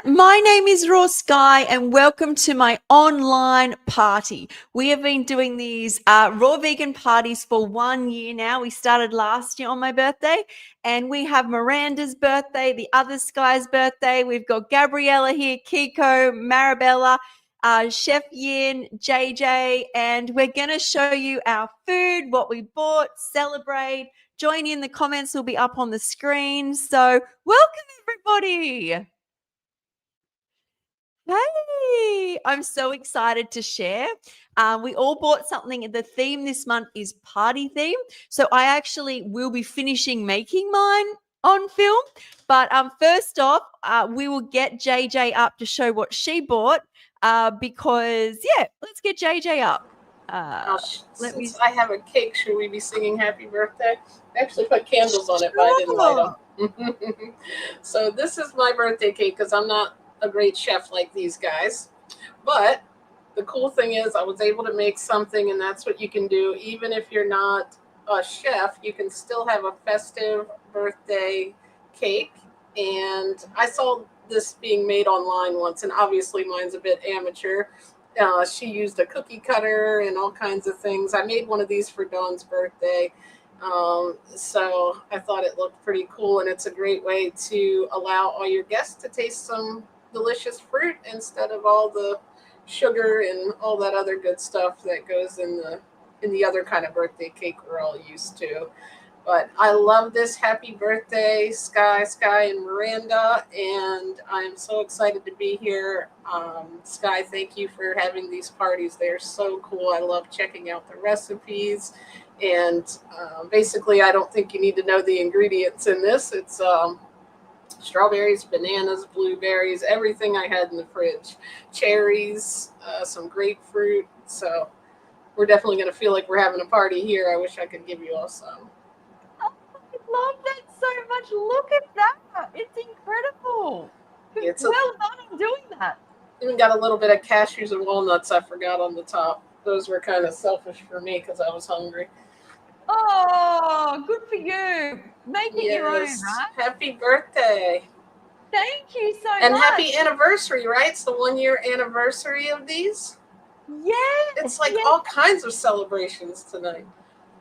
My name is Raw Sky, and welcome to my online party. We have been doing these raw vegan parties for 1 year now. We started last year on my birthday, and we have Miranda'S birthday, the other Skye's birthday. We've got Gabriella here, Kiko, Marabella, Chef Yin, JJ, and we're going to show you our food, what we bought, celebrate. Join in the comments, will be up on the screen. So, welcome everybody. Hey, I'm so excited to share. We all bought something. The theme this month is party theme. So I actually will be finishing making mine on film. But first off, we will get JJ up to show what she bought because, yeah, let's get JJ up. Since I have a cake, should we be singing happy birthday? I actually put candles on it, but I didn't light them. So this is my birthday cake because I'm not a great chef like these guys. But the cool thing is I was able to make something, and that's what you can do. Even if you're not a chef, you can still have a festive birthday cake. And I saw this being made online once, and obviously mine's a bit amateur. She used a cookie cutter and all kinds of things. I made one of these for Dawn's birthday. So I thought it looked pretty cool, and it's a great way to allow all your guests to taste some delicious fruit instead of all the sugar and all that other good stuff that goes in the other kind of birthday cake we're all used to. But I love this. Happy birthday, Skye, and Miranda. And I'm so excited to be here. Skye, thank you for having these parties. They're so cool. I love checking out the recipes. And basically, I don't think you need to know the ingredients in this. It's strawberries, bananas, blueberries, everything I had in the fridge. Cherries, some grapefruit. So we're definitely going to feel like we're having a party here. I wish I could give you all some. Love that so much. Look at that. It's incredible. Well done on doing that. Even got a little bit of cashews and walnuts I forgot on the top. Those were kind of selfish for me because I was hungry. Oh, good for you. Make it your own, right? Happy birthday. Thank you so much. And happy anniversary, right? It's the 1 year anniversary of these. Yeah. It's like all kinds of celebrations tonight.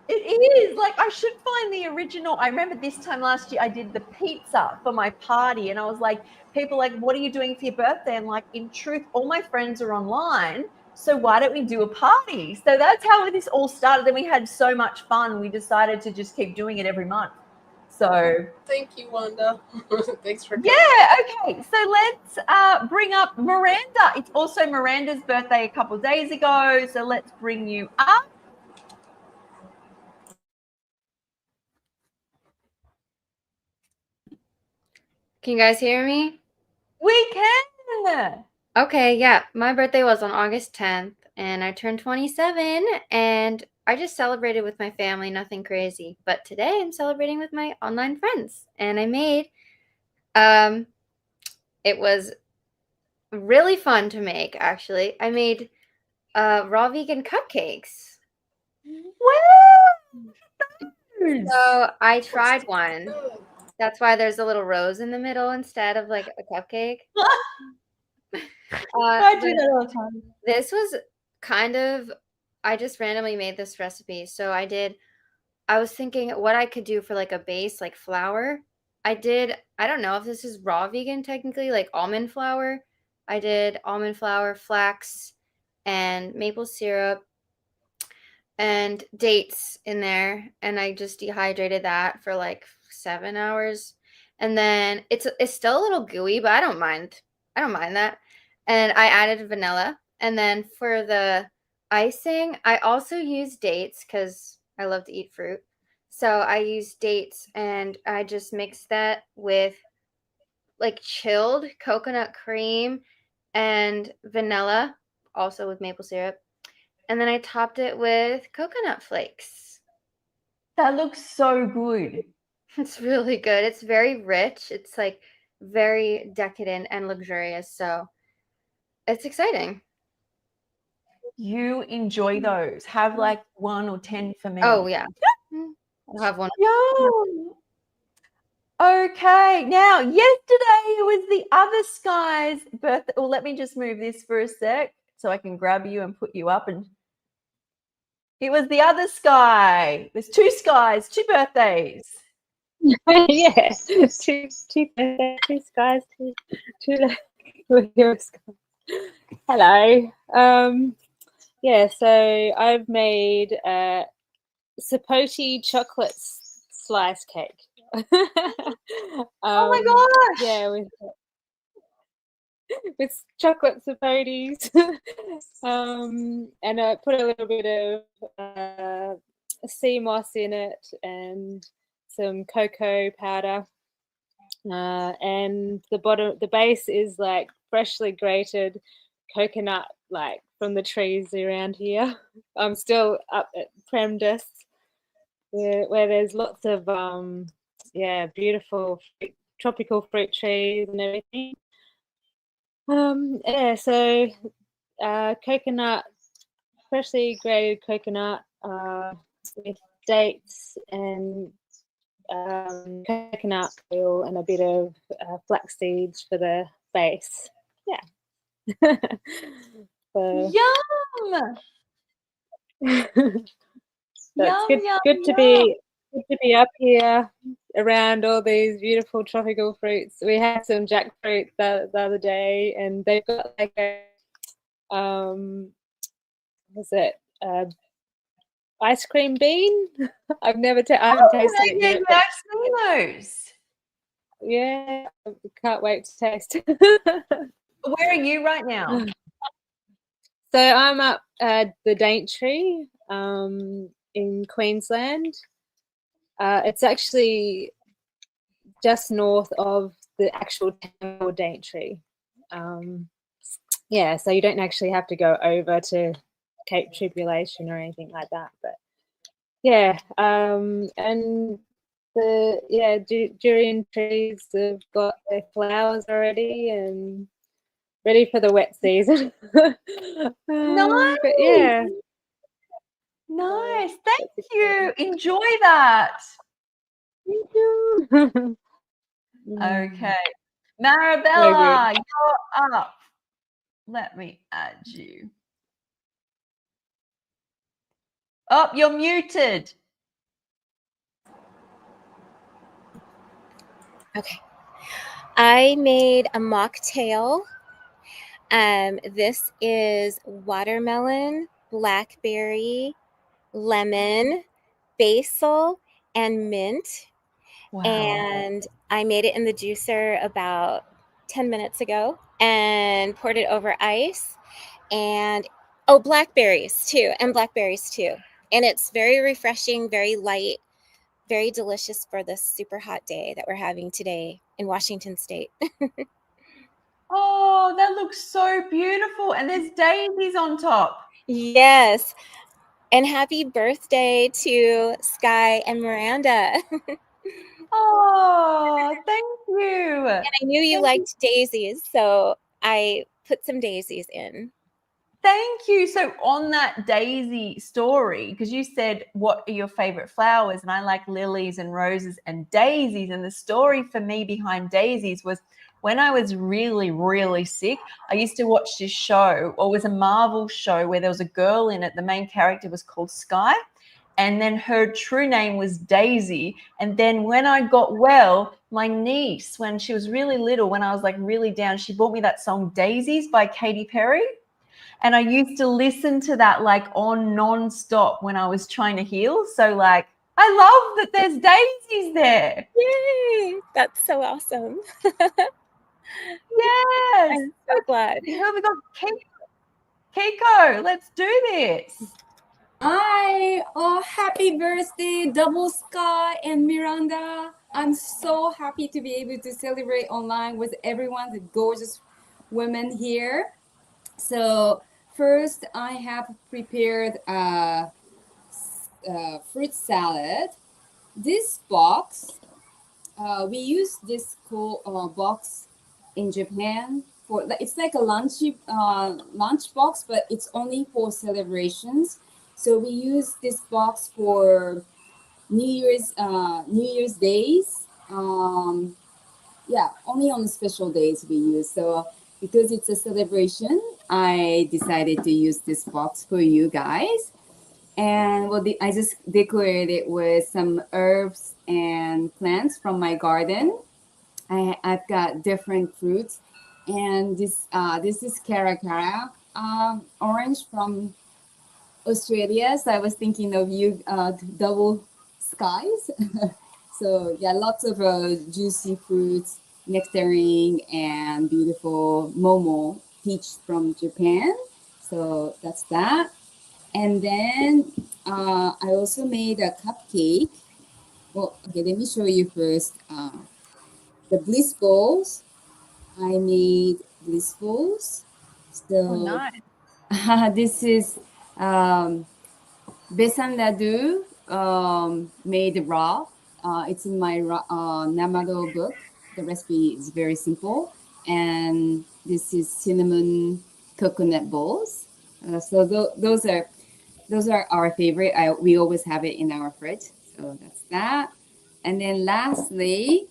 It is. Like, I should find the original. I remember this time last year I did the pizza for my party, and I was like, people like, what are you doing for your birthday? And like, in truth, all my friends are online, so why don't we do a party? So that's how this all started. Then we had so much fun, we decided to just keep doing it every month. So thank you, Wanda. Thanks for coming. Okay, so let's bring up Miranda. It's also Miranda'S birthday a couple of days ago, so let's bring you up. Can you guys hear me? We can. Okay, yeah. My birthday was on August 10th, and I turned 27, and I just celebrated with my family, nothing crazy. But today I'm celebrating with my online friends, and I made, it was really fun to make, actually. I made raw vegan cupcakes. Wow! So I tried one. That's why there's a little rose in the middle instead of like a cupcake. I do that all the time. This was kind of, I just randomly made this recipe. So I was thinking what I could do for like a base, like flour. I don't know if this is raw vegan technically, like almond flour. I did almond flour, flax, and maple syrup, and dates in there. And I just dehydrated that for like 7 hours. And then it's still a little gooey, but I don't mind that. And I added vanilla. And then for the icing, I also used dates because I love to eat fruit. So I used dates, and I just mixed that with like chilled coconut cream and vanilla, also with maple syrup. And then I topped it with coconut flakes. That looks so good. It's really good. It's very rich. It's like very decadent and luxurious. So it's exciting. You enjoy those. Have like 1 or 10 for me. Oh, yeah. I'll have one. Yo. Okay, now yesterday it was the other Skye's birthday. Well, let me just move this for a sec so I can grab you and put you up. And it was the other Skye. There's two Skye's, two birthdays. Yeah, two Skye's, two Skye's. Hello. Yeah, so I've made sapote chocolate slice cake. Oh my gosh! Yeah, with chocolate sapotes. And I put a little bit of sea moss in it and some cocoa powder. And the base is like freshly grated coconut, like from the trees around here. I'm still up at Miranda'S, where there's lots of beautiful tropical fruit trees and everything. Yeah, so coconut, freshly grated coconut with dates and coconut oil and a bit of flax seeds for the base. Yeah. So, Yum! so Yum, it's yum, good to be up here around all these beautiful tropical fruits. We had some jackfruit the other day, and they've got like a ice cream bean. I haven't tasted it yet. Yeah, I've seen those. Yeah, I can't wait to taste. Where are you right now? So I'm up at the Daintree in Queensland. It's actually just north of the actual town of Daintree. Yeah, so you don't actually have to go over to Cape Tribulation or anything like that. But yeah, and the durian trees have got their flowers already and ready for the wet season. Nice. But yeah. Nice. Thank you. Enjoy that. Thank you. Okay. Marabella, you're up. Let me add you. Oh, you're muted. Okay. I made a mocktail. This is watermelon, blackberry, lemon, basil, and mint. Wow. And I made it in the juicer about 10 minutes ago and poured it over ice. And blackberries too. And it's very refreshing, very light, very delicious for this super hot day that we're having today in Washington State. Oh, that looks so beautiful. And there's daisies on top. Yes. And happy birthday to Skye and Miranda. Oh, thank you. And I knew you liked daisies, so I put some daisies in. Thank you. So on that daisy story, because you said, what are your favorite flowers? And I like lilies and roses and daisies. And the story for me behind daisies was when I was really, really sick, I used to watch this show, or it was a Marvel show where there was a girl in it. The main character was called Skye. And then her true name was Daisy. And then when I got well, my niece, when she was really little, when I was like really down, she bought me that song Daisies by Katy Perry. And I used to listen to that like on non-stop when I was trying to heal. So like, I love that there's daisies there. Yay! That's so awesome. Yes. I'm so glad. Here we got Keiko. Let's do this. Hi! Oh, happy birthday, Double Skye and Miranda. I'm so happy to be able to celebrate online with everyone, the gorgeous women here. So first, I have prepared a fruit salad. This box, we use this cool box in Japan. It's like a lunch box, but it's only for celebrations. So we use this box for New Year's days, Yeah, only on special days we use. So because it's a celebration, I decided to use this box for you guys. And well, I just decorated it with some herbs and plants from my garden. I've got different fruits, and this is Cara orange from Australia. So I was thinking of you, double skies. So yeah, lots of juicy fruits, nectarine, and beautiful momo peach from Japan. So that's that. And then I also made a cupcake. Well, okay, let me show you first. The bliss balls. I made bliss balls. Oh, So nice. this is besan laddu made raw. It's in my Namado book. The recipe is very simple. And this is cinnamon coconut balls. So those are our favorite. We always have it in our fridge. So that's that. And then lastly,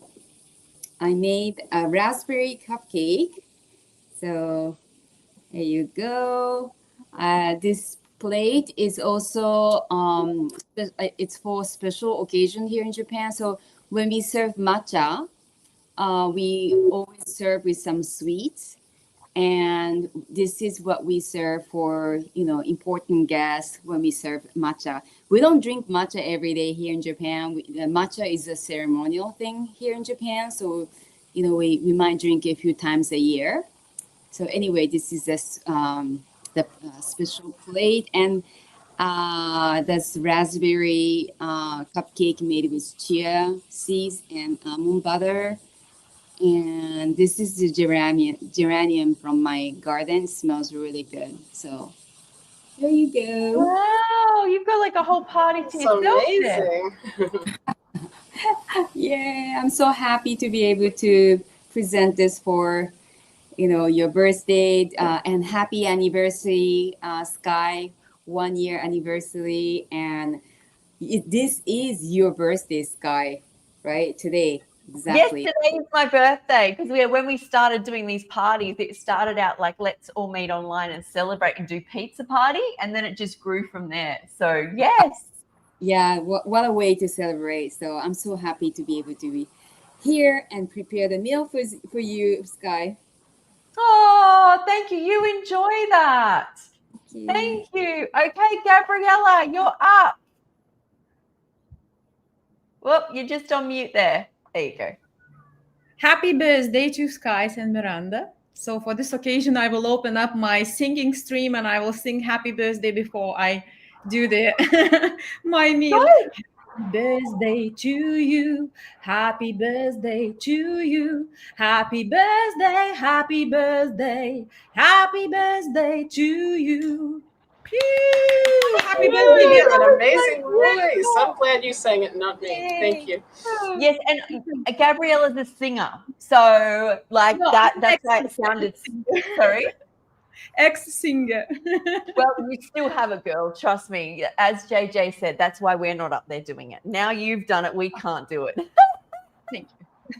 I made a raspberry cupcake. So there you go. This plate is also it's for special occasion here in Japan. So when we serve matcha, we always serve with some sweets, and this is what we serve for important guests when we serve matcha. We don't drink matcha every day here in Japan. Matcha is a ceremonial thing here in Japan, so we might drink it a few times a year. So anyway, this is the special plate, and that's raspberry cupcake made with chia seeds and almond butter. And this is the geranium from my garden. It smells really good. So there you go. Wow, you've got like a whole party to It's yourself there. amazing. Yeah, I'm so happy to be able to present this for your birthday, and happy anniversary, Sky, 1 year anniversary. And this is your birthday, Sky, right? Today, Yes, exactly. today is my birthday because when we started doing these parties, it started out like let's all meet online and celebrate and do pizza party, and then it just grew from there. So yes. Yeah, what a way to celebrate. So I'm so happy to be able to be here and prepare the meal for you, Sky. Oh, thank you. You enjoy that. Thank you. Thank you. Okay, Gabriella, you're up. Whoop, you're just on mute there. There you go. Happy birthday to Skye'S and Miranda. So for this occasion, I will open up my singing stream and I will sing happy birthday before I do my meal. Good. Happy birthday to you. Happy birthday to you. Happy birthday, happy birthday. Happy birthday to you. Pew! Happy birthday, You dear. have an amazing voice. I'm glad you sang it, not me. Thank you. Yes, and Gabriella's a singer, so like No, that's I'm why it sounded. Sorry. Ex-singer. Well, you still have a girl, trust me. As JJ said, that's why we're not up there doing it. Now you've done it, we can't do it. Thank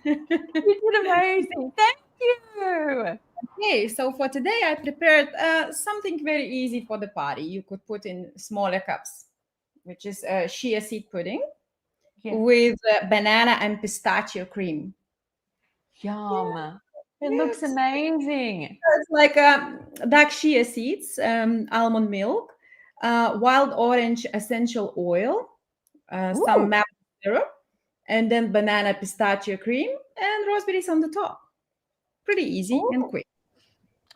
you. You did amazing. Thank you. Okay, so for today, I prepared something very easy for the party. You could put in smaller cups, which is chia seed pudding with banana and pistachio cream. Yum. It looks amazing. It's like dark chia seeds, almond milk, wild orange essential oil, some maple syrup, and then banana pistachio cream and raspberries on the top. Pretty easy and quick.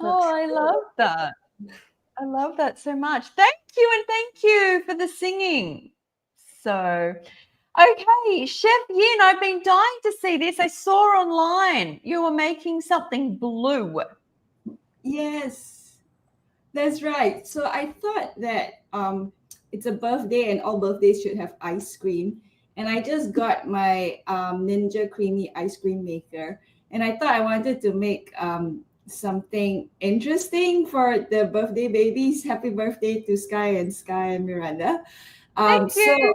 Oh, I love that. I love that so much. Thank you, and thank you for the singing. So, okay, Chef Yin, I've been dying to see this. I saw online you were making something blue. Yes, that's right. So I thought that it's a birthday and all birthdays should have ice cream. And I just got my Ninja Creamy ice cream maker. And I thought I wanted to make something interesting for the birthday babies. Happy birthday to Sky and Miranda. Thank you.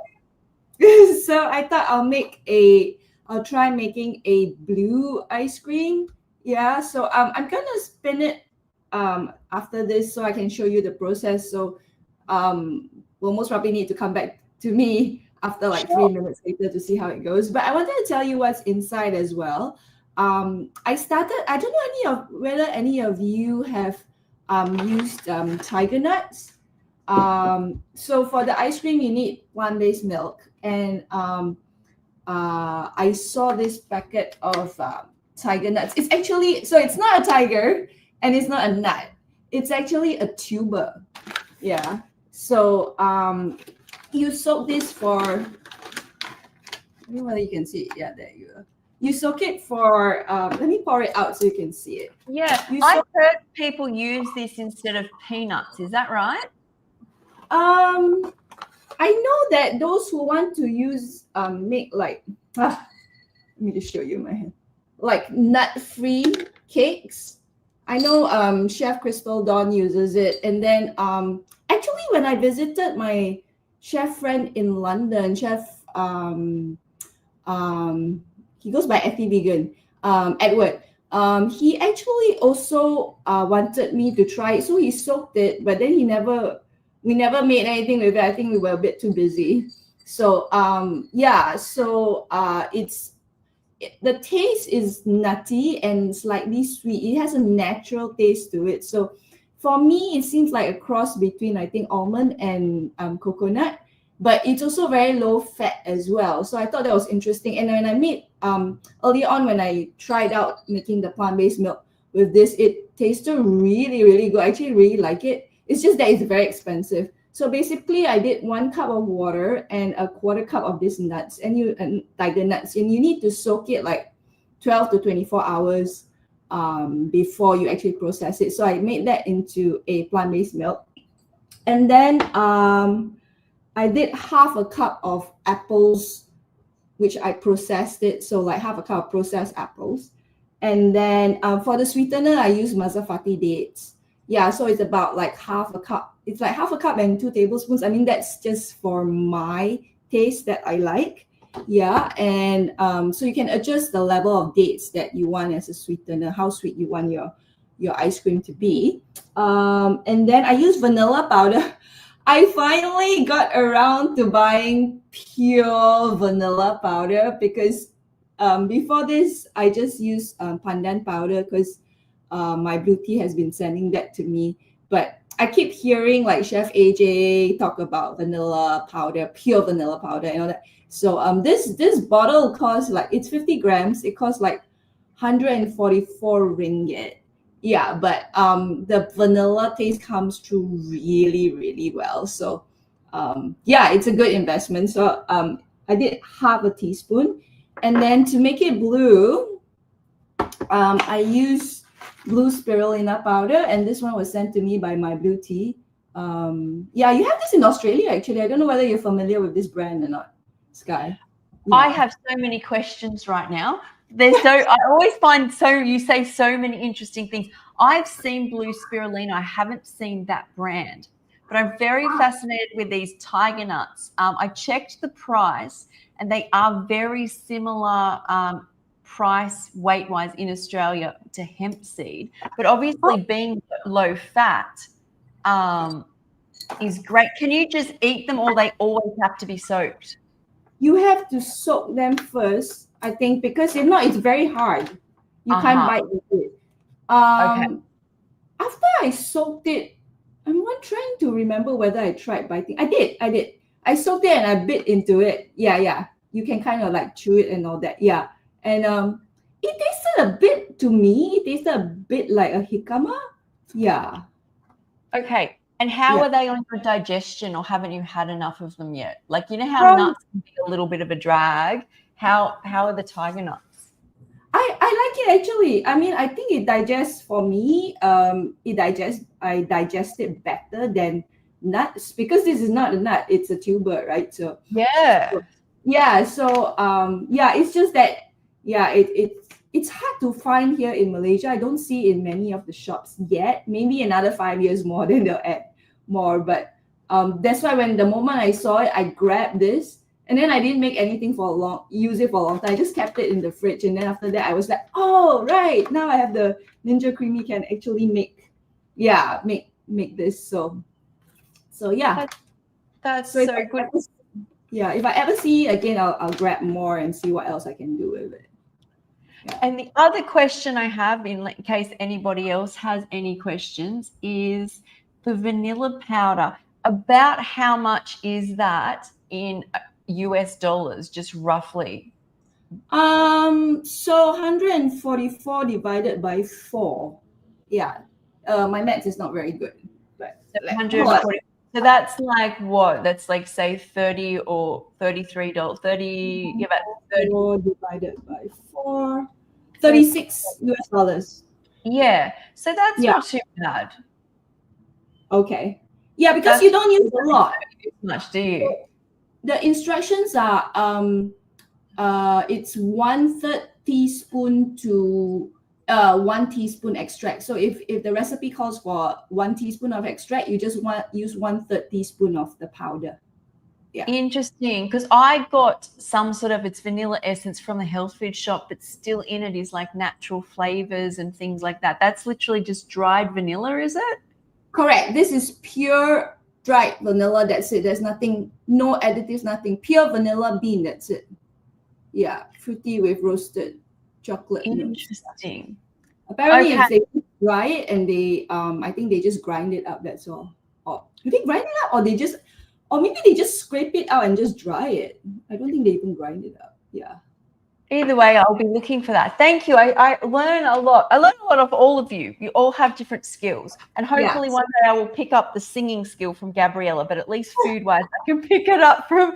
So I thought I'll make a I'll try making a blue ice cream. Yeah, so I'm gonna spin it after this so I can show you the process. So we'll most probably need to come back to me after like 3 minutes later to see how it goes. But I wanted to tell you what's inside as well. I don't know whether any of you have used tiger nuts. So for the ice cream, you need plant-based milk. And I saw this packet of tiger nuts. It's actually, so it's not a tiger and it's not a nut. It's actually a tuber. Yeah. So you soak this for, I don't know whether you can see it. Yeah, there you go. You soak it for, let me pour it out so you can see it. Yeah, I've heard people use this instead of peanuts. Is that right? I know that those who want to use, make like, let me just show you my hand, like nut-free cakes. I know Chef Crystal Dawn uses it. And then actually when I visited my chef friend in London, Chef, he goes by Effie Vegan, Edward. He actually also wanted me to try it. So he soaked it, but then we never made anything with it. I think we were a bit too busy. So yeah, so the taste is nutty and slightly sweet. It has a natural taste to it. So for me, it seems like a cross between, I think, almond and coconut, but it's also very low fat as well. So I thought that was interesting. And when I made, earlier on when I tried out making the plant-based milk with this, it tasted really, really good. I actually really like it. It's just that it's very expensive. So basically, I did 1 cup of water and a 1/4 cup of these nuts and tiger nuts, and you need to soak it like 12 to 24 hours before you actually process it. So I made that into a plant-based milk, and then I did 1/2 cup of apples, which I processed it. So like 1/2 cup of processed apples, and then for the sweetener, I use Mazafati dates. Yeah, so it's about like 1/2 cup. It's like 1/2 cup and 2 tablespoons. I mean, that's just for my taste that I like. Yeah, and so you can adjust the level of dates that you want as a sweetener, how sweet you want your ice cream to be. And then I use vanilla powder. I finally got around to buying pure vanilla powder because before this, I just used pandan powder because my blue tea has been sending that to me. But I keep hearing like Chef AJ talk about vanilla powder, pure vanilla powder and all that. So this bottle costs like, it's 50 grams. It costs like 144 ringgit. Yeah, but the vanilla taste comes through really, really well. So yeah, it's a good investment. So I did 1/2 teaspoon. And then to make it blue, I use blue spirulina powder, and this one was sent to me by my blue tea. Yeah, you have this in Australia actually. I don't know whether you're familiar with this brand or not, Skye. Yeah. I have so many questions right now. I always find you say so many interesting things. I've seen blue spirulina. I haven't seen that brand, but I'm very fascinated with these tiger nuts. I checked the price, and they are very similar price weight-wise in Australia to hemp seed, but obviously being low fat is great. Can you just eat them, or they always have to be soaked? You have to soak them first, I think, because if not, it's very hard. You can't bite into it. Okay. After I soaked it, I'm trying to remember whether I tried biting. I did. I soaked it and I bit into it. Yeah. You can kind of like chew it and all that. Yeah. And it tasted a bit, to me, it tasted a bit like a jicama. Yeah. Okay. And how are they on your digestion, or haven't you had enough of them yet? Like, you know how nuts can be a little bit of a drag? How are the tiger nuts? I like it actually. I mean, I think it digests for me. I digest it better than nuts, because this is not a nut, it's a tuber, right? So yeah. So it's just that it's hard to find here in Malaysia. I don't see it in many of the shops yet. Maybe another 5 years more, then they'll add more. But that's why the moment I saw it, I grabbed this And then I didn't make anything use it for a long time. I just kept it in the fridge. And then after that, I was like, oh, right. Now I have the Ninja Creamy, can actually make this. So yeah. That's So so good. If I ever see it again, I'll grab more and see what else I can do with it. Yeah. And the other question I have, in case anybody else has any questions, is the vanilla powder. About how much is that in US dollars, just roughly? So 144 divided by 4. Yeah. My math is not very good, but 140. So that's like what? That's like, say, $30 or $33. 30, yeah, about 30 divided by 4. 36 US dollars. Yeah. So that's not too bad. Okay. Yeah, because you don't use a lot. Much, do you? The instructions are it's 1/3 teaspoon to 1 teaspoon extract. So if the recipe calls for 1 teaspoon of extract, you just use 1/3 teaspoon of the powder. Yeah. Interesting, because I got some sort of, it's vanilla essence from the health food shop, but still in it is like natural flavors and things like that. That's literally just dried vanilla, is it? Correct. This is pure dried vanilla. That's it. There's nothing, no additives, nothing. Pure vanilla bean. That's it. Yeah, fruity with roasted chocolate. Interesting. Apparently, if they dry it and they, I think they just grind it up. That's all. Or do they grind it up, or maybe they just scrape it out and just dry it? I don't think they even grind it up. Yeah. Either way, I'll be looking for that. Thank you. I learn a lot. I learn a lot of all of you. You all have different skills. And hopefully one day I will pick up the singing skill from Gabriella, but at least food-wise, I can pick it up from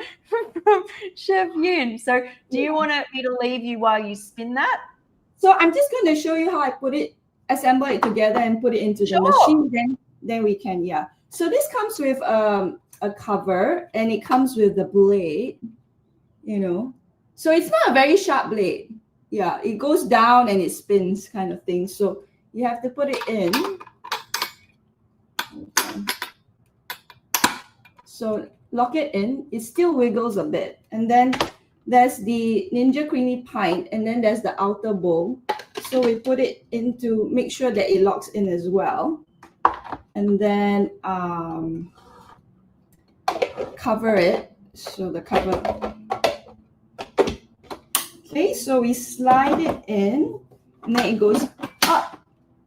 Chef Yun. So do you want me to leave you while you spin that? So I'm just going to show you how I assemble it together and put it into the machine. Then we can, So this comes with a cover, and it comes with the blade, So it's not a very sharp blade. Yeah, it goes down and it spins kind of thing. So you have to put it in. Okay. So lock it in. It still wiggles a bit. And then there's the Ninja Creamy pint, and then there's the outer bowl. So we put it into, make sure that it locks in as well. And then cover it. So the cover. Okay, so we slide it in, and then it goes up.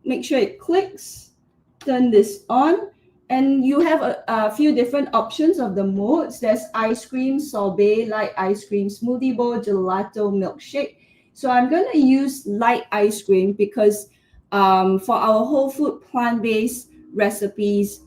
Make sure it clicks. Turn this on, and you have a few different options of the modes. There's ice cream, sorbet, light ice cream, smoothie bowl, gelato, milkshake. So I'm going to use light ice cream because for our whole food plant-based recipes,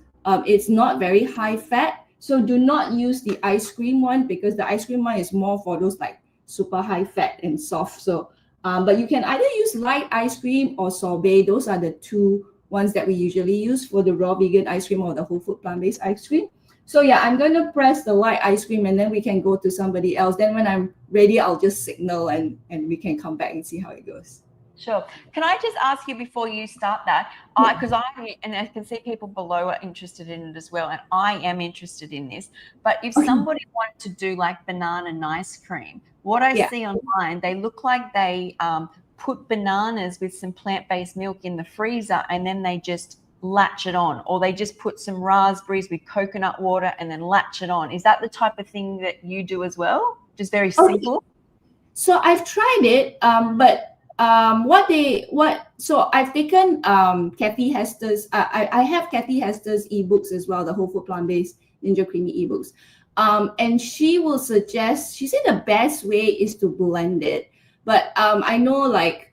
it's not very high fat. So do not use the ice cream one, because the ice cream one is more for those like super high fat and soft. So but you can either use light ice cream or sorbet. Those are the two ones that we usually use for the raw vegan ice cream or the whole food plant-based ice cream. So yeah, I'm going to press the light ice cream, and then we can go to somebody else. Then when I'm ready, I'll just signal and we can come back and see how it goes. Sure. Can I just ask you before you start that, because I can see people below are interested in it as well, and I am interested in this, but if somebody wanted to do like banana ice cream, what I see online, they look like they put bananas with some plant-based milk in the freezer, and then they just latch it on, or they just put some raspberries with coconut water and then latch it on. Is that the type of thing that you do as well? Just very simple? So I've tried it, but so I've taken Kathy Hester's, I have Kathy Hester's ebooks as well, the whole food plant-based Ninja Creamy ebooks. And she will suggest, she said the best way is to blend it. But I know like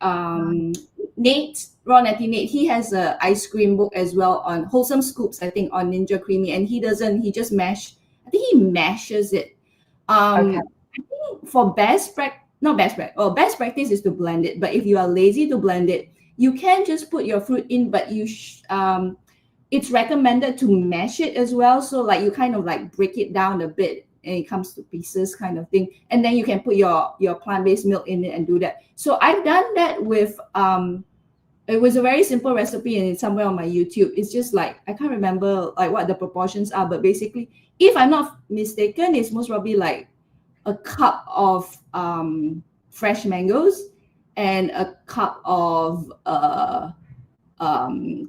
Nate, Raw Natty Nate, he has a ice cream book as well on Wholesome Scoops, I think, on Ninja Creamy, and he mashes it. I think for best practice is to blend it. But if you are lazy to blend it, you can just put your fruit in, but it's recommended to mash it as well. So like you kind of like break it down a bit and it comes to pieces kind of thing. And then you can put your plant-based milk in it and do that. So I've done that with, it was a very simple recipe and it's somewhere on my YouTube. It's just like, I can't remember like what the proportions are, but basically, if I'm not mistaken, it's most probably like a cup of fresh mangoes and a cup of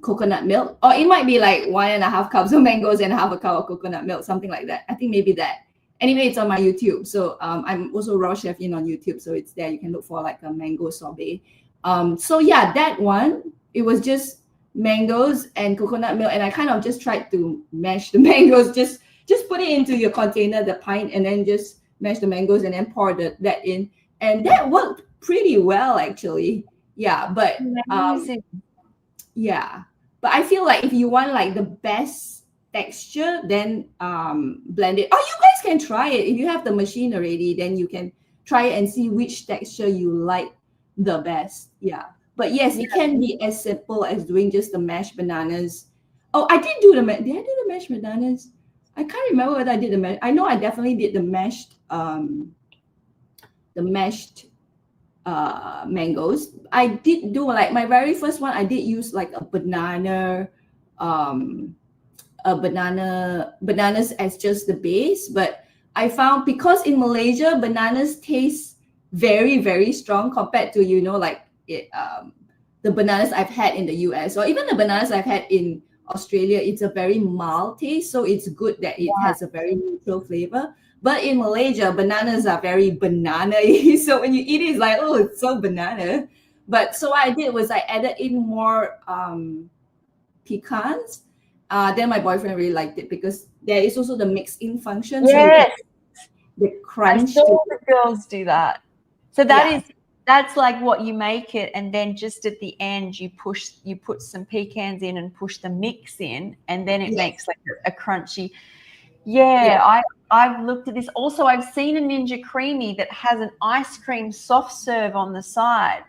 coconut milk, or it might be like 1.5 cups of mangoes and half a cup of coconut milk, something like that. I think maybe that. Anyway, it's on my YouTube. So I'm also Raw Chef In on YouTube, so it's there. You can look for like a mango sorbet. So yeah, that one, it was just mangoes and coconut milk, and I kind of just tried to mash the mangoes, just put it into your container, the pint, and then just mash the mangoes and then pour that in, and that worked pretty well actually. Yeah, but yeah, but I feel like if you want like the best texture, then blend it. Oh, you guys can try it if you have the machine already. Then you can try it and see which texture you like the best. Yeah, but yes, it can be as simple as doing just the mashed bananas. Oh, I did do the did I do the mashed bananas? I can't remember whether I did the mash. I know I definitely did the mashed mangoes. I did do like my very first one. I did use like bananas as just the base, but I found because in Malaysia bananas taste very, very strong compared to like the bananas I've had in the US, or even the bananas I've had in Australia. It's a very mild taste, so it's good that it has a very neutral flavor. But in Malaysia, bananas are very banana-y. So when you eat it, it's like, oh, it's so banana. But so what I did was I added in more pecans. Then my boyfriend really liked it because there is also the mix-in function. Yes. So the crunch. I saw the girls do that. So that's like what you make it, and then just at the end you put some pecans in and push the mix in, and then it makes like a crunchy. I've looked at this. Also, I've seen a Ninja Creamy that has an ice cream soft serve on the side.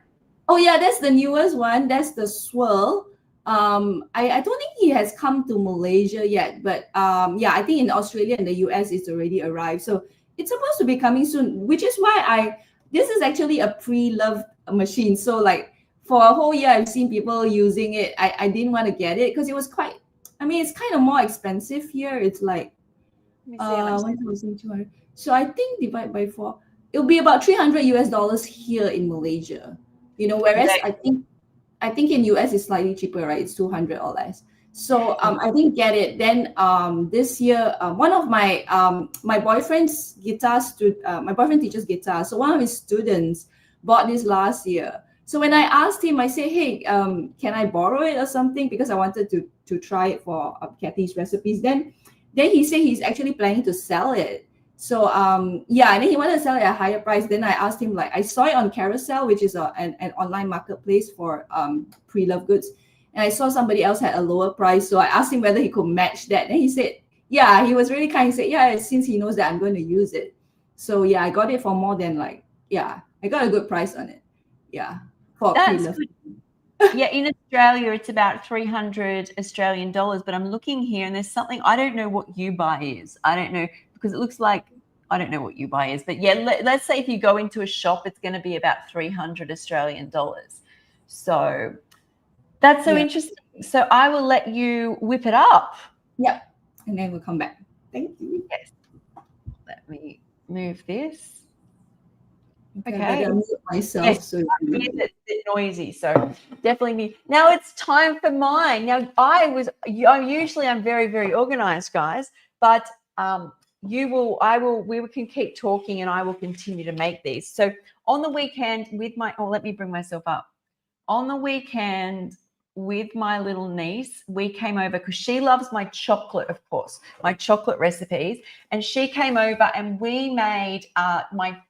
Oh yeah, that's the newest one. That's the swirl. I don't think he has come to Malaysia yet, but yeah, I think in Australia and the US it's already arrived. So it's supposed to be coming soon, which is why this is actually a pre-loved machine. So like for a whole year, I've seen people using it. I didn't want to get it because it was it's kind of more expensive here. It's like 1,200. So I think divide by 4, it'll be about $300 here in Malaysia. Whereas I think in US it's slightly cheaper, right? It's 200 or less. So I didn't get it. Then this year, one of my boyfriend's my boyfriend teaches guitar. So one of his students bought this last year. So when I asked him, I said, hey, can I borrow it or something? Because I wanted to try it for Kathy's recipes. Then he said he's actually planning to sell it. So and then he wanted to sell it at a higher price. Then I asked him, like, I saw it on Carousel, which is an online marketplace for pre-loved goods. And I saw somebody else had a lower price. So I asked him whether he could match that. And he said, yeah, he was really kind. He said, yeah, since he knows that I'm going to use it. So yeah, I got it for more than I got a good price on it. Yeah. For pre-loved. Yeah, in Australia, it's about 300 Australian dollars. But I'm looking here and there's something, I don't know what you buy is. I don't know, because it looks like, I don't know what you buy is. But yeah, let's say if you go into a shop, it's going to be about 300 Australian dollars. So that's so interesting. So I will let you whip it up. Yeah. And then we'll come back. Thank you. Yes. Let me move this. Okay. I mute myself. So it's a bit noisy, so definitely me. Now it's time for mine. Now I'm very, very organized, guys, but we can keep talking and I will continue to make these. So on the weekend let me bring myself up. On the weekend with my little niece, we came over because she loves my chocolate, of course, my chocolate recipes. And she came over and we made my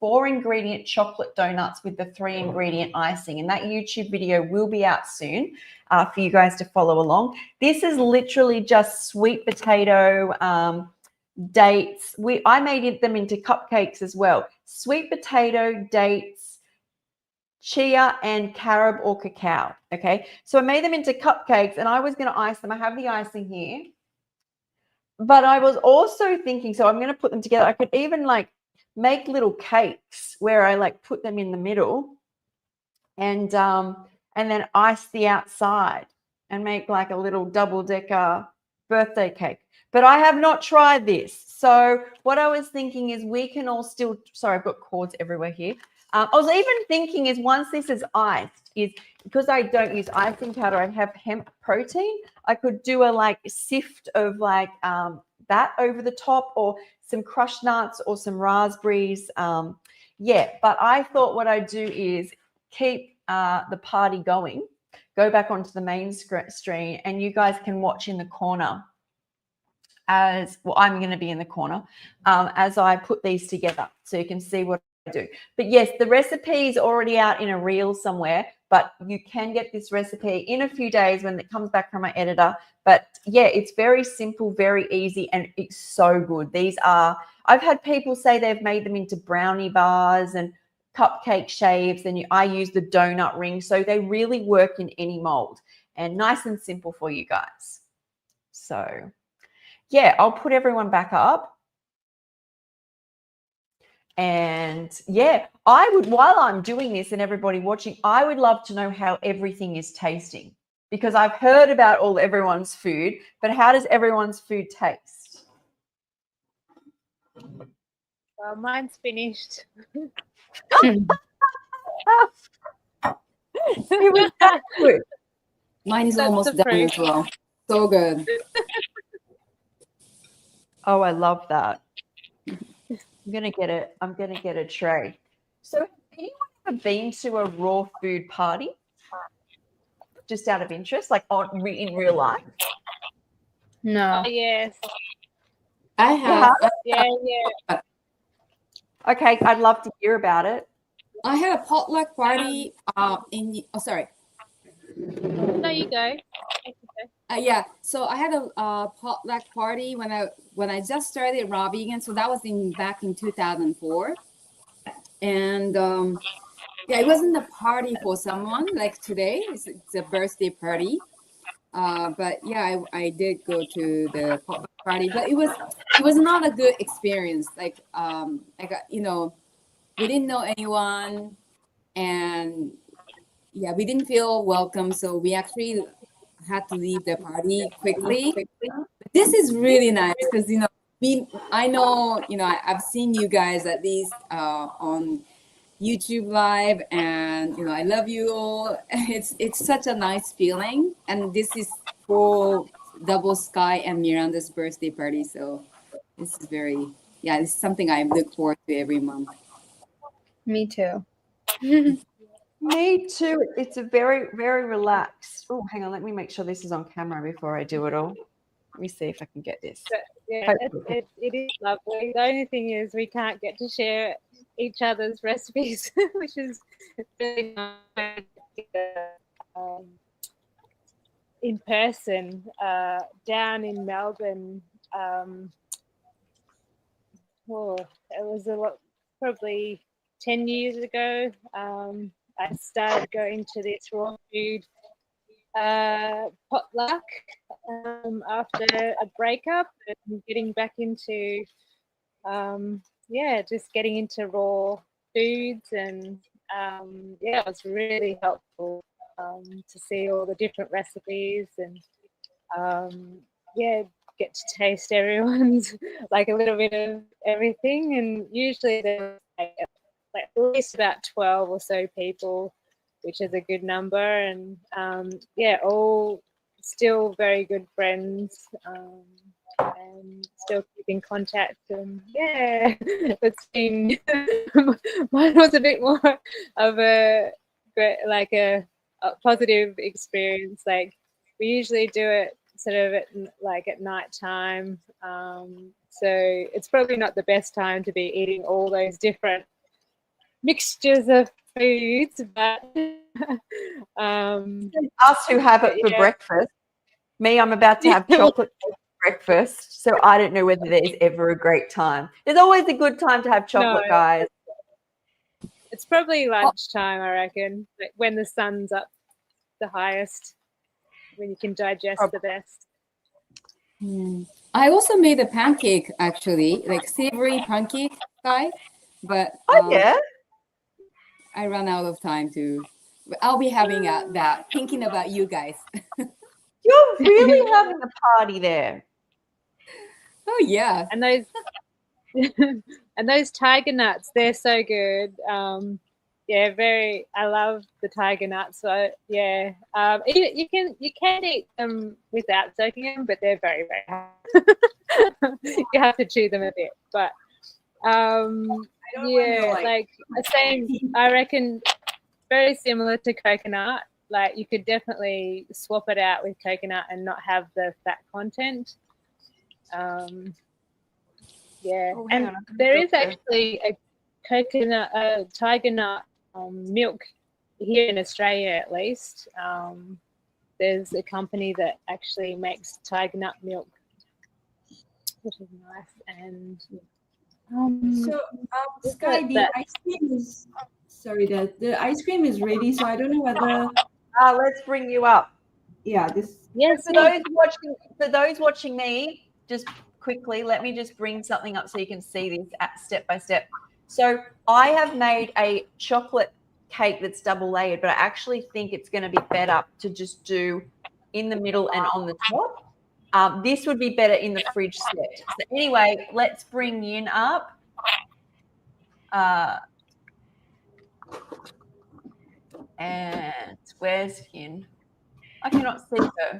4-ingredient chocolate donuts with the 3-ingredient icing. And that YouTube video will be out soon for you guys to follow along. This is literally just sweet potato, dates. I made them into cupcakes as well. Sweet potato, dates, chia, and carob or cacao. Okay, so I made them into cupcakes and I was going to ice them. I have the icing here. But I was also thinking, so I'm going to put them together. I could even make little cakes where I put them in the middle and then ice the outside and make a little double-decker birthday cake. But I have not tried this. So what I was thinking is we can all still, sorry, I've got cords everywhere here. I was even thinking is once this is iced, is because I don't use icing powder, I have hemp protein. I could do a like sift of like that over the top, or some crushed nuts or some raspberries. Yeah, but I thought what I'd do is keep the party going, go back onto the main screen, and you guys can watch in the corner as well. I'm going to be in the corner as I put these together so you can see what I do. But yes, the recipe is already out in a reel somewhere, but you can get this recipe in a few days when it comes back from my editor. But yeah, it's very simple, very easy, and it's so good. These are, I've had people say they've made them into brownie bars and cupcake shapes, and I use the donut ring. So they really work in any mold and nice and simple for you guys. So yeah, I'll put everyone back up. And yeah, I would, while I'm doing this and everybody watching, I would love to know how everything is tasting, because I've heard about everyone's food, but how does everyone's food taste? Well, mine's finished. It was that good. Mine is That's almost the done as proof. well. So good. Oh, I love that. I'm gonna get a tray. So has anyone ever been to a raw food party? Just out of interest, like in real life? No. Yes. I have. Yeah. Okay, I'd love to hear about it. I had a potluck party. Sorry. No, you go. Yeah. So I had a potluck party when I just started raw vegan. So that was back in 2004, and yeah, it wasn't a party for someone like today. It's a birthday party. But yeah, I did go to the potluck party, but it was not a good experience. Like we didn't know anyone, and yeah, we didn't feel welcome, so we actually had to leave the party quickly. This is really nice because I know I've seen you guys at least on YouTube live, and I love you all. It's such a nice feeling, and this is for Double Sky and Miranda's birthday party, so this is this is something I look forward to every month. Me too. Me too. It's a very, very relaxed. Oh, hang on. Let me make sure this is on camera before I do it all. Let me see if I can get this. Yeah, it is lovely. The only thing is we can't get to share each other's recipes, which is really nice. In person, down in Melbourne. It was probably 10 years ago. I started going to this raw food potluck after a breakup, and getting back into just getting into raw foods, and it was really helpful to see all the different recipes, and get to taste everyone's like a little bit of everything. And usually there's like at least about 12 or so people, which is a good number, and all still very good friends, and still keep in contact. And it's been mine was a bit more of a positive experience. Like we usually do it sort of at night time, so it's probably not the best time to be eating all those different mixtures of foods, but us who have it for breakfast. Me, I'm about to have chocolate for breakfast, so I don't know whether there's ever a great time. There's always a good time to have chocolate, guys. It's probably lunchtime, I reckon, like when the sun's up the highest, when you can digest the best. I also made a pancake, actually, like savory pancake guy, but I ran out of time to. I'll be having that, thinking about you guys. You're really having a party there. Oh yeah. And those and those tiger nuts, they're so good. Yeah, I love the tiger nuts. So yeah, you can eat them without soaking them, but they're very, very hard. You have to chew them a bit, but yeah, like the same. I reckon very similar to coconut. Like you could definitely swap it out with coconut and not have the fat content. Yeah, Oh, hang and on, there is actually a tiger nut milk here in Australia, at least. There's a company that actually makes tiger nut milk, which is nice. And So, Skye, the ice cream is the ice cream is ready. So I don't know whether let's bring you up. Yes. For those watching me, just quickly, let me just bring something up so you can see this step by step. So I have made a chocolate cake that's double layered, but I actually think it's going to be better to just do in the middle and on the top. This would be better in the fridge set. So anyway, let's bring Yin up. And where's Yin? I cannot see her.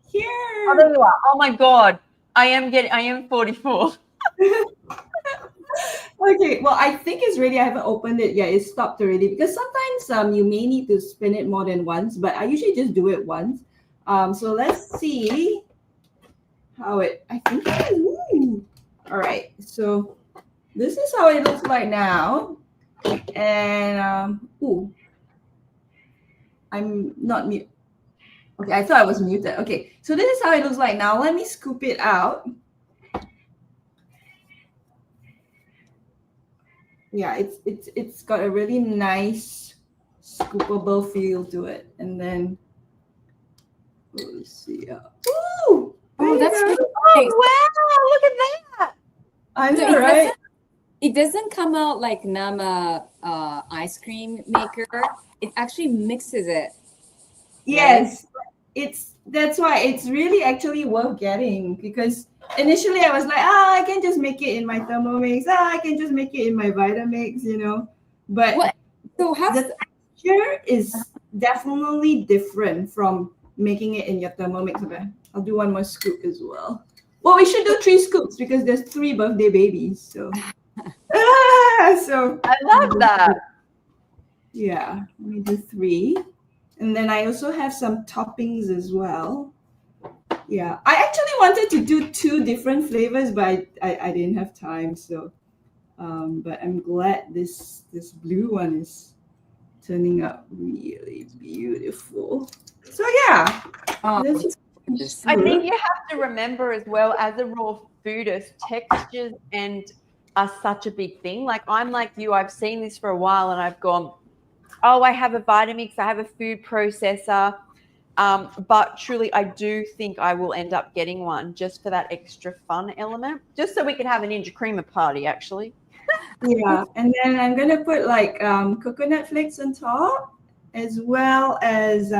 Here. Oh, there you are. Oh my God. I am 44. Okay, well, I think it's ready. I haven't opened it yet. It's stopped already because sometimes you may need to spin it more than once, but I usually just do it once. So let's see how I think it is. Ooh. All right, so this is how it looks like now. And I'm not mute. Okay, I thought I was muted. Okay, so this is how it looks like now. Let me scoop it out. Yeah, it's got a really nice scoopable feel to it. And then let's see. Ooh! Oh, that's there you really go. nice. Wow, look at that. I So know, right? it doesn't come out like Nama ice cream maker. It actually mixes it. Yes. That's why it's really actually worth getting, because initially I was like, I can just make it in my Thermomix. I can just make it in my Vitamix, But What? So how? the texture is definitely different from making it in your Thermomix. Okay, I'll do one more scoop as well. Well, we should do 3 scoops because there's 3 birthday babies. So, so I love that. yeah, let me do 3. And then I also have some toppings as well. Yeah, I actually wanted to do 2 different flavors, but I didn't have time. So, but I'm glad this blue one is turning out really beautiful. So yeah, I think you have to remember as well, as a raw foodist, textures are such a big thing. Like I'm like you, I've seen this for a while and I've gone, oh, I have a Vitamix, I have a food processor. But truly, I do think I will end up getting one just for that extra fun element, just so we can have a Ninja Creamer party, actually. Yeah, and then I'm gonna put like coconut flakes on top, as well as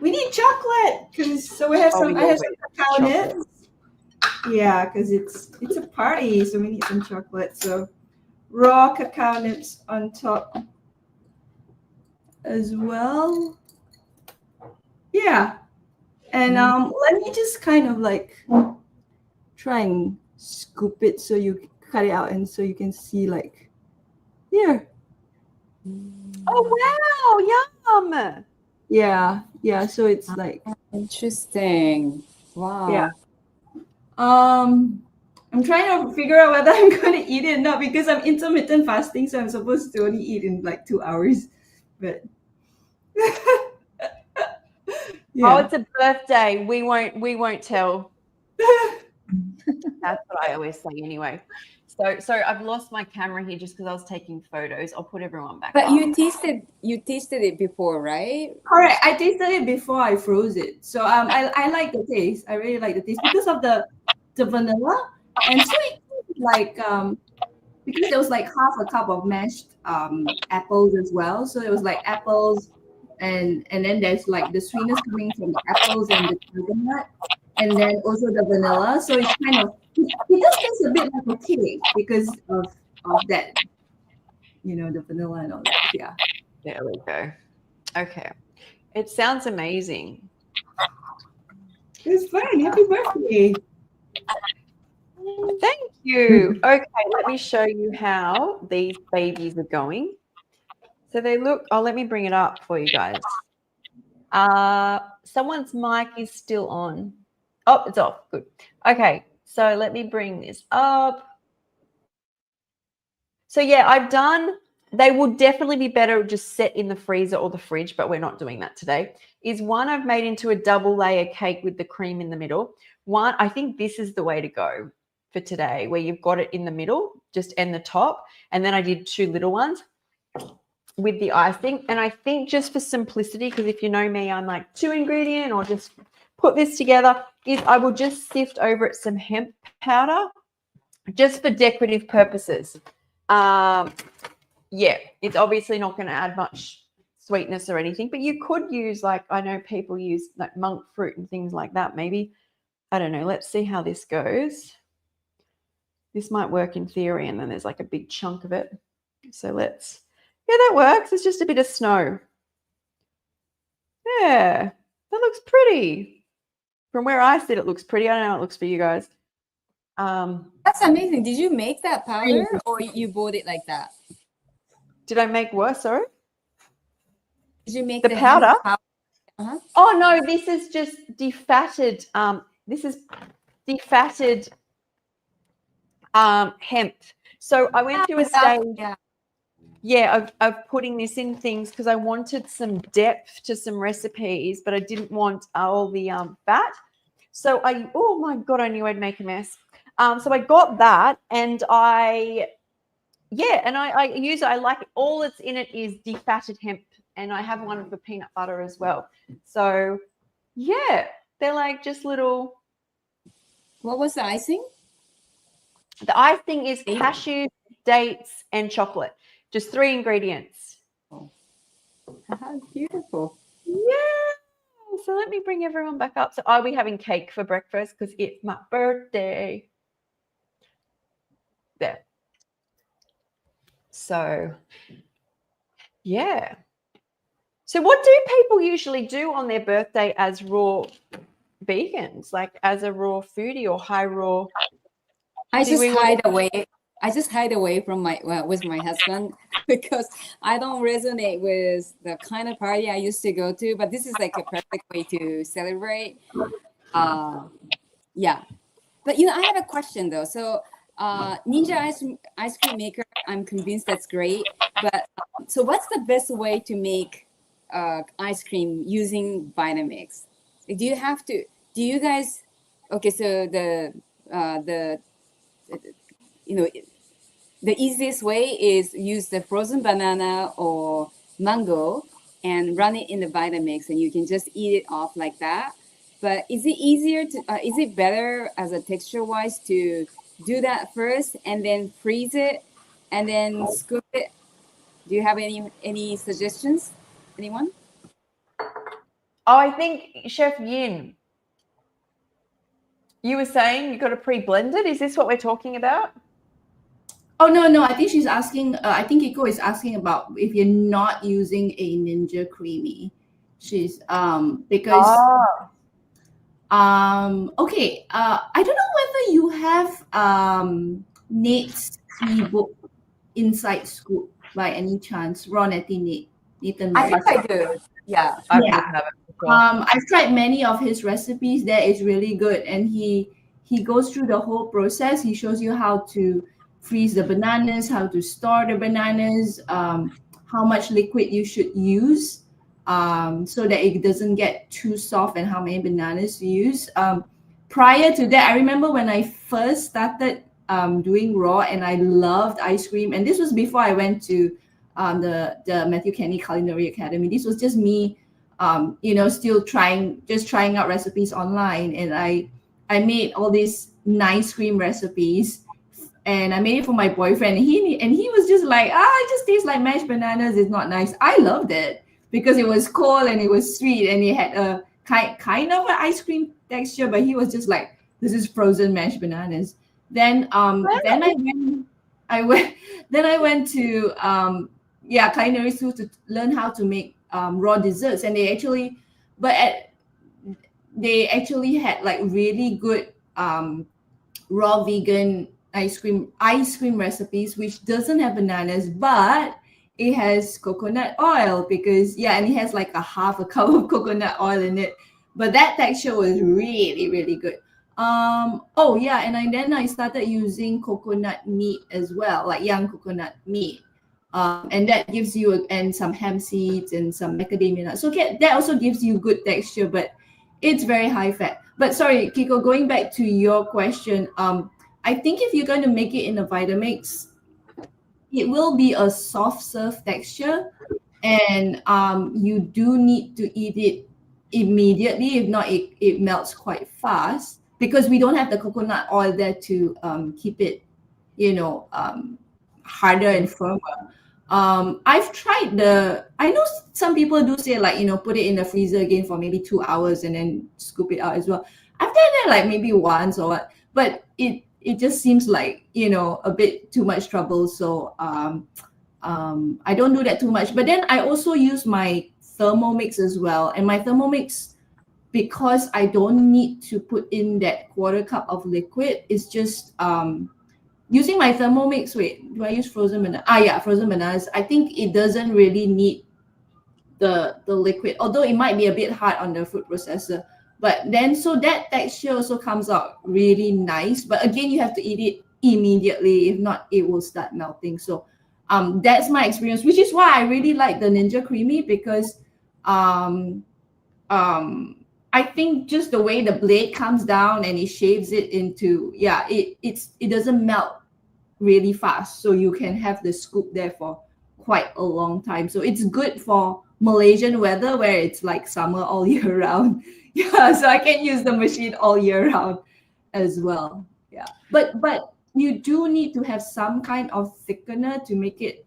we need chocolate, so we have I have some cacao nibs. Yeah, because it's a party, so we need some chocolate. So raw cacao nibs on top as well. Yeah, and let me just kind of like try and scoop it so you cut it out and so you can see like here. Oh wow, yum. Yeah, so it's like Interesting. Wow. Yeah. I'm trying to figure out whether I'm going to eat it or not, because I'm intermittent fasting, so I'm supposed to only eat in like 2 hours. But Oh, it's a birthday. We won't tell. That's what I always say anyway. So I've lost my camera here just because I was taking photos. I'll put everyone back. But up. you tasted it before, right? Correct. I tasted it before I froze it. So I like the taste. I really like the taste because of the vanilla, and sweet, like because there was like half a cup of mashed apples as well. So it was like apples and then there's like the sweetness coming from the apples and the coconut, and then also the vanilla. So it's kind of it does taste a bit like a cake because of that, the vanilla and all that. Yeah. There we go. Okay. It sounds amazing. It's fun. Happy birthday. Thank you. Okay, let me show you how these babies are going. So they look, let me bring it up for you guys. Someone's mic is still on. Oh, it's off. Good. Okay, so let me bring this up. So yeah, they would definitely be better just set in the freezer or the fridge, but we're not doing that today. Is one I've made into a double layer cake with the cream in the middle. One, I think this is the way to go for today, where you've got it in the middle, just and the top. And then I did 2 little ones with the icing. And I think just for simplicity, because if you know me, I'm like 2 ingredient or just put this together, is I will just sift over it some hemp powder just for decorative purposes. Yeah, it's obviously not going to add much sweetness or anything, but you could use, like, I know people use like monk fruit and things like that. Maybe, I don't know. Let's see how this goes. This might work in theory, and then there's like a big chunk of it. So yeah, that works. It's just a bit of snow. Yeah, that looks pretty. From where I sit, it looks pretty. I don't know how it looks for you guys. That's amazing. Did you make that powder or you bought it like that? Did I make worse? Sorry. Did you make the powder? Uh-huh. Oh no, this is just defatted. This is defatted hemp. So I went through a stage. Yeah, of putting this in things because I wanted some depth to some recipes, but I didn't want all the fat. So oh my God, I knew I'd make a mess. So I got that, and I use it. I like it. All that's in it is defatted hemp, and I have one for peanut butter as well. So yeah, they're like just little. What was the icing? The icing is cashew, dates, and chocolate. Just 3 ingredients. Oh, beautiful. Yeah. So let me bring everyone back up. So are we having cake for breakfast? Because it's my birthday. There. So, yeah. So what do people usually do on their birthday as raw vegans, like as a raw foodie or high raw? I just hide away from with my husband because I don't resonate with the kind of party I used to go to. But this is like a perfect way to celebrate. Yeah. But I have a question though. So Ninja ice cream maker, I'm convinced that's great. But so what's the best way to make ice cream using Vitamix? Do you guys? Okay, so the easiest way is use the frozen banana or mango and run it in the Vitamix, and you can just eat it off like that. But is it better as a texture-wise to do that first and then freeze it and then scoop it? Do you have any suggestions? Anyone? Oh, I think Chef Yin, you were saying you got to pre-blend it. Is this what we're talking about? Oh, no. I think she's asking, I think Iko is asking about if you're not using a Ninja Creamy. She's, because, okay. I don't know whether you have Nate's ebook Inside Scoop by any chance, Ron Nathan. I think I do. Yeah. I've tried many of his recipes. That is really good, and he goes through the whole process. He shows you how to freeze the bananas, how to store the bananas, how much liquid you should use so that it doesn't get too soft, and how many bananas to use. Prior to that, I remember when I first started doing raw, and I loved ice cream, and this was before I went to the Matthew Kenny Culinary Academy. This was just me, still trying out recipes online, and I made all these nice cream recipes, and I made it for my boyfriend, and he was just like, it just tastes like mashed bananas. It's not nice. I loved it because it was cold and it was sweet and it had a kind of an ice cream texture, but he was just like, this is frozen mashed bananas. Then then I went to culinary school to learn how to make raw desserts, and they actually had like really good raw vegan ice cream recipes, which doesn't have bananas, but it has coconut oil, because and it has like a half a cup of coconut oil in it. But that texture was really, really good. Then I started using coconut meat as well, like young coconut meat. And that gives you and some hemp seeds and some macadamia nuts. So that also gives you good texture, but it's very high fat. But sorry, Kiko, going back to your question, I think if you're going to make it in a Vitamix, it will be a soft serve texture, and you do need to eat it immediately. If not, it melts quite fast, because we don't have the coconut oil there to keep it, harder and firmer. I've tried I know some people do say, like, put it in the freezer again for maybe 2 hours and then scoop it out as well. I've done that like maybe once or what, but it just seems like, a bit too much trouble. So I don't do that too much. But then I also use my Thermomix as well. And my Thermomix, because I don't need to put in that quarter cup of liquid, it's just using my Thermomix. Wait, do I use frozen banana? Frozen bananas. I think it doesn't really need the liquid, although it might be a bit hard on the food processor. But then, so that texture also comes out really nice. But again, you have to eat it immediately. If not, it will start melting. So that's my experience, which is why I really like the Ninja Creamy, because I think just the way the blade comes down and it shaves it into, it doesn't melt really fast. So you can have the scoop there for quite a long time. So it's good for Malaysian weather where it's like summer all year round. So I can use the machine all year round as well. Yeah. But you do need to have some kind of thickener to make it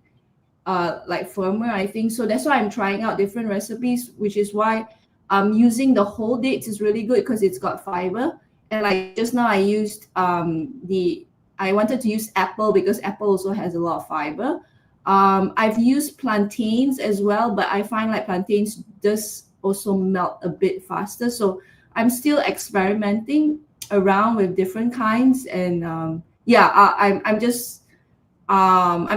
like firmer, I think. So that's why I'm trying out different recipes, which is why using the whole dates is really good, because it's got fiber. And like just now I used I wanted to use apple, because apple also has a lot of fiber. I've used plantains as well, but I find like plantains does also melt a bit faster. So I'm still experimenting around with different kinds, and I'm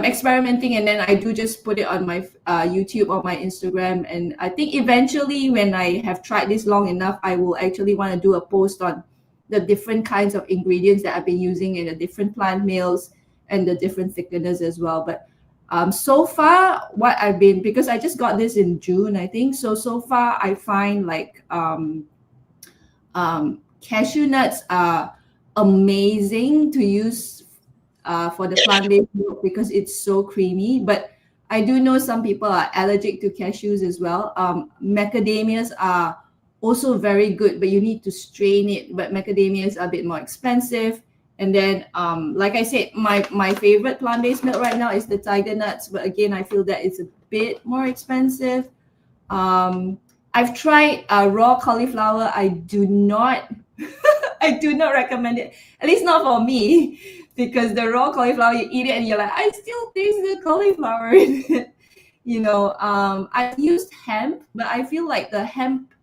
experimenting, and then I do just put it on my YouTube or my Instagram. And I think eventually, when I have tried this long enough, I will actually want to do a post on the different kinds of ingredients that I've been using in the different plant meals and the different thickeners as well. But so far, what I've been, because I just got this in June, I think. So far, I find like cashew nuts are amazing to use for the plant-based milk, because it's so creamy. But I do know some people are allergic to cashews as well. Macadamias are also very good, but you need to strain it. But macadamias are a bit more expensive. And then, like I said, my favorite plant-based milk right now is the tiger nuts. But again, I feel that it's a bit more expensive. I've tried raw cauliflower. I do not recommend it, at least not for me, because the raw cauliflower, you eat it and you're like, I still taste the cauliflower in it. I've used hemp, but I feel like the hemp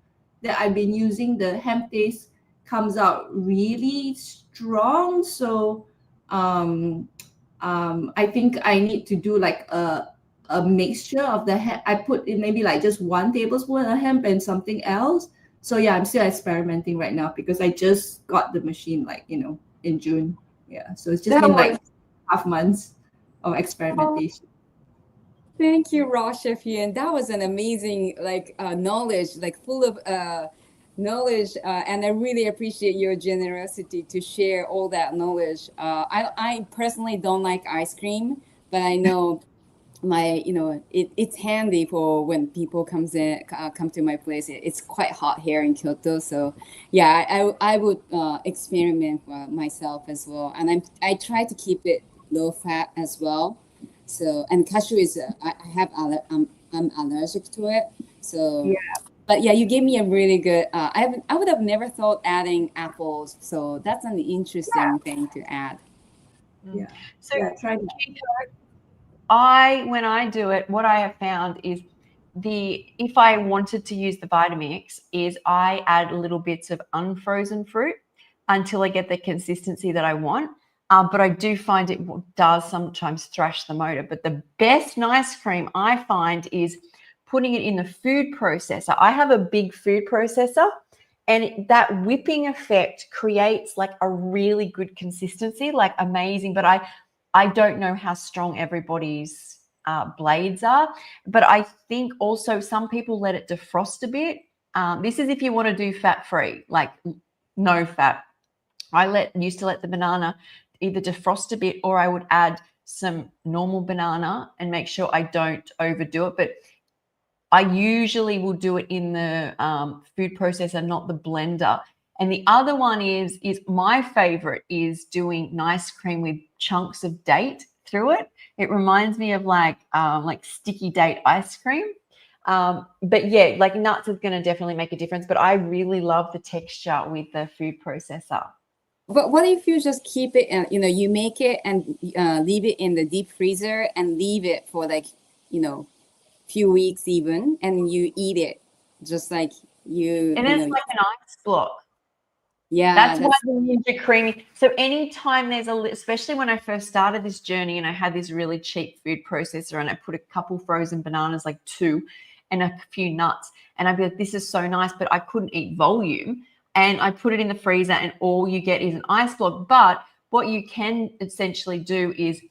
that I've been using, the hemp taste comes out really strong. So I think I need to do like a mixture of the hemp. I put in maybe like just 1 tablespoon of hemp and something else. So I'm still experimenting right now, because I just got the machine like, in June. So it's just been like half months of experimentation. Thank you, Raw Chef Ian. That was an amazing knowledge, like full of knowledge, and I really appreciate your generosity to share all that knowledge. I personally don't like ice cream, but I know it's handy for when people come to my place. It's quite hot here in Kyoto, so I would experiment myself as well, and I try to keep it low fat as well. So, and cashew is I have I'm allergic to it. So Yeah. but yeah, you gave me a really good. I would have never thought adding apples. So that's an interesting thing to add. Yeah. So Yeah, try that. when I do it, what I have found is if I wanted to use the Vitamix, is I add little bits of unfrozen fruit until I get the consistency that I want. But I do find it does sometimes thrash the motor. But the best nice cream I find is putting it in the food processor. I have a big food processor, and that whipping effect creates like a really good consistency, like amazing. But I don't know how strong everybody's blades are, but I think also some people let it defrost a bit. This is if you want to do fat-free, like no fat. I used to let the banana either defrost a bit, or I would add some normal banana and make sure I don't overdo it. But I usually will do it in the food processor, not the blender. And the other one is my favorite is doing nice cream with chunks of date through it. It reminds me of like sticky date ice cream. But yeah, like nuts is going to definitely make a difference. But I really love the texture with the food processor. But what if you just keep it, you make it and leave it in the deep freezer and leave it for like, few weeks even, and you eat it just like And it's like an ice block. Yeah, that's why the Ninja Creamy. So anytime there's especially when I first started this journey and I had this really cheap food processor and I put a couple frozen bananas, like 2, and a few nuts, and I'd be like, this is so nice, but I couldn't eat volume. And I put it in the freezer and all you get is an ice block. But what you can essentially do is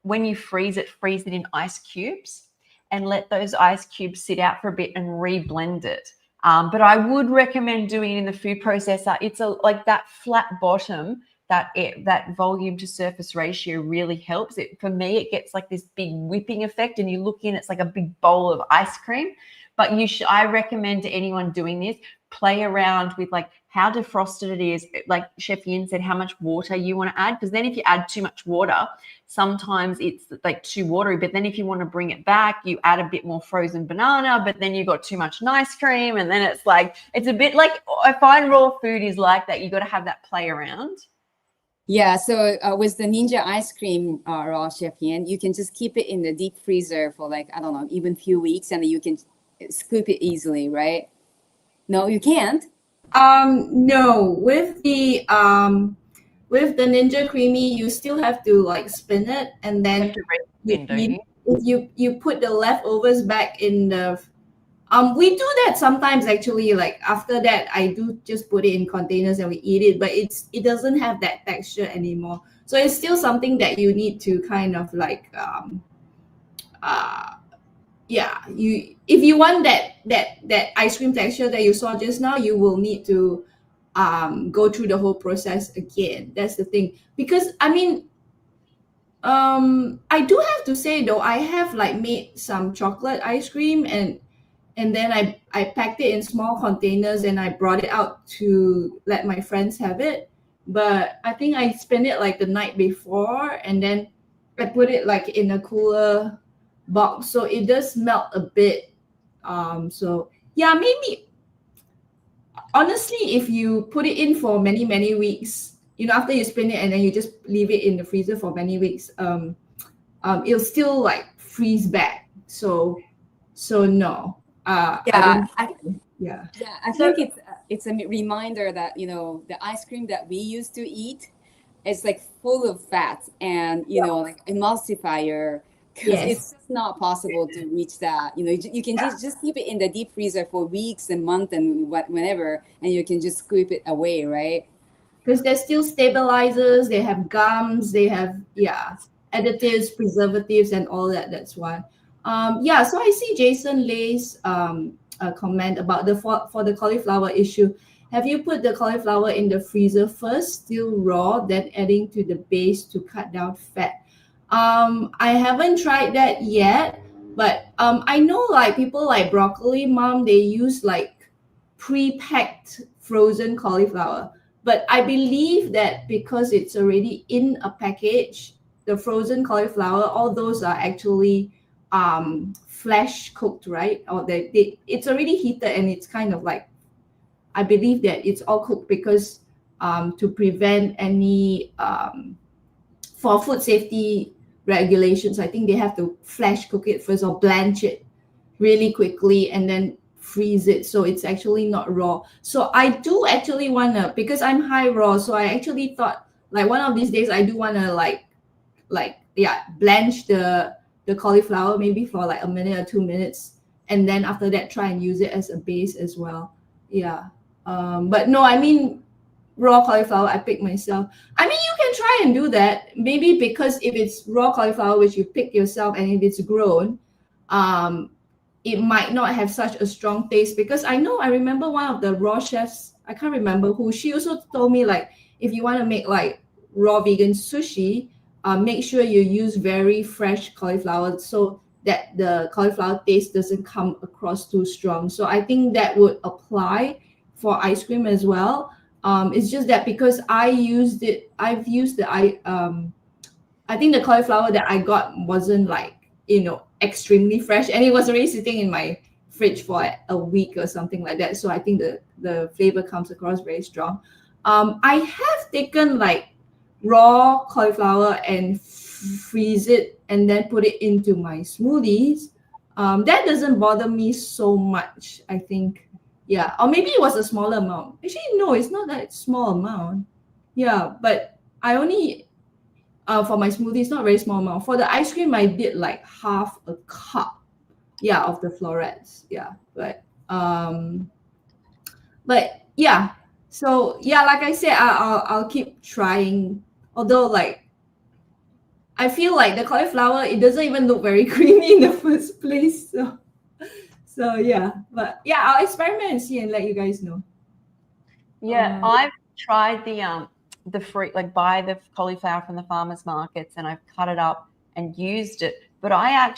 when you freeze it in ice cubes and let those ice cubes sit out for a bit and re-blend it. But I would recommend doing it in the food processor. It's like that flat bottom, that volume to surface ratio really helps. For me, it gets like this big whipping effect, and you look in, it's like a big bowl of ice cream. But I recommend to anyone doing this, play around with like how defrosted it is. Like Chef Yin said, how much water you want to add, because then if you add too much water, sometimes it's like too watery. But then if you want to bring it back, you add a bit more frozen banana, but then you've got too much nice cream, and then it's a bit like, I find raw food is like that. You got to have that play around. Yeah, so with the Ninja ice cream, raw Chef Yin, you can just keep it in the deep freezer for like, I don't know, even few weeks, and you can scoop it easily, right? No, you can't. No, with the Ninja Creamy, you still have to like spin it, and then you put the leftovers back in the. We do that sometimes actually. Like after that, I do just put it in containers and we eat it, but it doesn't have that texture anymore. So it's still something that you need to kind of like if you want that ice cream texture that you saw just now, you will need to go through the whole process again. That's the thing. Because I mean, I do have to say though, I have like made some chocolate ice cream, and then I packed it in small containers and I brought it out to let my friends have it. But I think I spent it like the night before, and then I put it like in a cooler box, so it does melt a bit. So yeah, maybe honestly, if you put it in for many weeks, after you spin it and then you just leave it in the freezer for many weeks, it'll still like freeze back. So no. I think So it's a reminder that the ice cream that we used to eat is like full of fat and like emulsifier, because it's just not possible to reach that. You can just keep it in the deep freezer for weeks and months and whenever, and you can just scoop it away, right? Because there's still stabilizers, they have gums, they have additives, preservatives, and all that. That's why. So I see Jason Lay's a comment about for the cauliflower issue. Have you put the cauliflower in the freezer first, still raw, then adding to the base to cut down fat? I haven't tried that yet, but I know like people like Broccoli Mom, they use like pre-packed frozen cauliflower. But I believe that because it's already in a package, the frozen cauliflower, all those are actually flash cooked, right? Or it's already heated and it's kind of like, I believe that it's all cooked because to prevent any for food safety regulations, I think they have to flash cook it first or blanch it really quickly and then freeze it so it's actually not raw. So I do actually want to, because I'm high raw, so I actually thought like one of these days I do want to blanch the cauliflower maybe for like a minute or 2 minutes, and then after that try and use it as a base as well. But no, I mean raw cauliflower I pick myself. I mean, you can try and do that maybe, because if it's raw cauliflower which you pick yourself and if it's grown, it might not have such a strong taste, because I remember one of the raw chefs, I can't remember who, she also told me like if you want to make like raw vegan sushi, make sure you use very fresh cauliflower so that the cauliflower taste doesn't come across too strong. So I think that would apply for ice cream as well. It's just that because I think the cauliflower that I got wasn't like, extremely fresh, and it was already sitting in my fridge for a week or something like that. So I think the flavor comes across very strong. I have taken like raw cauliflower and freeze it and then put it into my smoothies. That doesn't bother me so much, I think. Yeah, or maybe it was a smaller amount. Actually, no, it's not that small amount. Yeah, but I only for my smoothie, it's not very small amount. For the ice cream, I did like half a cup, of the florets. Yeah, but yeah. So yeah, like I said, I'll keep trying. Although like, I feel like the cauliflower, it doesn't even look very creamy in the first place. So yeah, but yeah, I'll experiment and see and let you guys know. Yeah, I've tried the fruit, like buy the cauliflower from the farmers markets, and I've cut it up and used it. But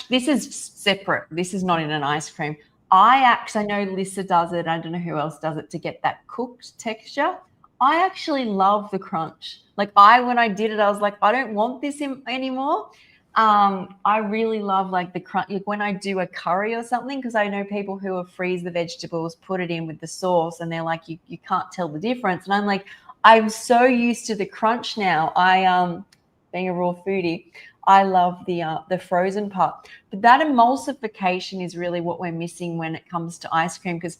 this is separate. This is not in an ice cream. I know Lisa does it. I don't know who else does it to get that cooked texture. I actually love the crunch. Like when I did it, I was like, I don't want this anymore. I really love like the crunch when I do a curry or something, because I know people who will freeze the vegetables, put it in with the sauce, and they're like, you can't tell the difference. And I'm like, I'm so used to the crunch now. Being a raw foodie, I love the frozen part. But that emulsification is really what we're missing when it comes to ice cream, because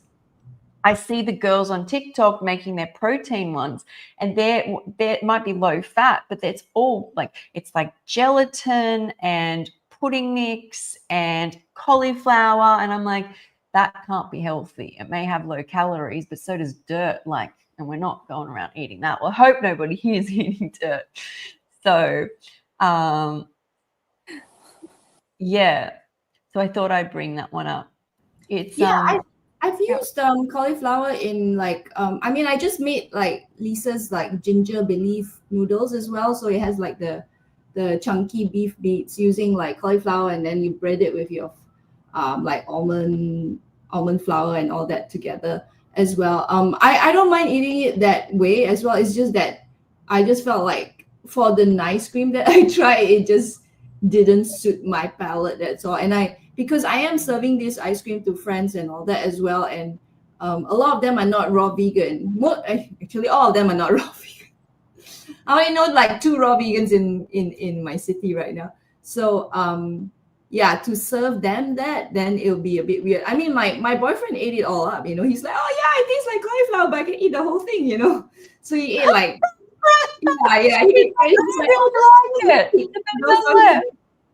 I see the girls on TikTok making their protein ones, and they might be low fat, but it's all like, it's like gelatin and pudding mix and cauliflower. And I'm like, that can't be healthy. It may have low calories, but so does dirt. Like, and we're not going around eating that. Well, I hope nobody here is eating dirt. So, yeah. So I thought I'd bring that one up. It's I've used cauliflower in like I just made like Lisa's like ginger belief noodles as well. So it has like the chunky beef beats using like cauliflower, and then you bread it with your like almond flour and all that together as well. I don't mind eating it that way as well. It's just that I just felt like for the ice cream that I tried, it just didn't suit my palate. That's all. And because I am serving this ice cream to friends and all that as well, and a lot of them are not raw vegan. Actually, all of them are not raw vegan. I only know like 2 raw vegans in my city right now. So to serve them that, then it'll be a bit weird. I mean, my boyfriend ate it all up. He's like, oh yeah, it tastes like cauliflower, but I can eat the whole thing. So he ate like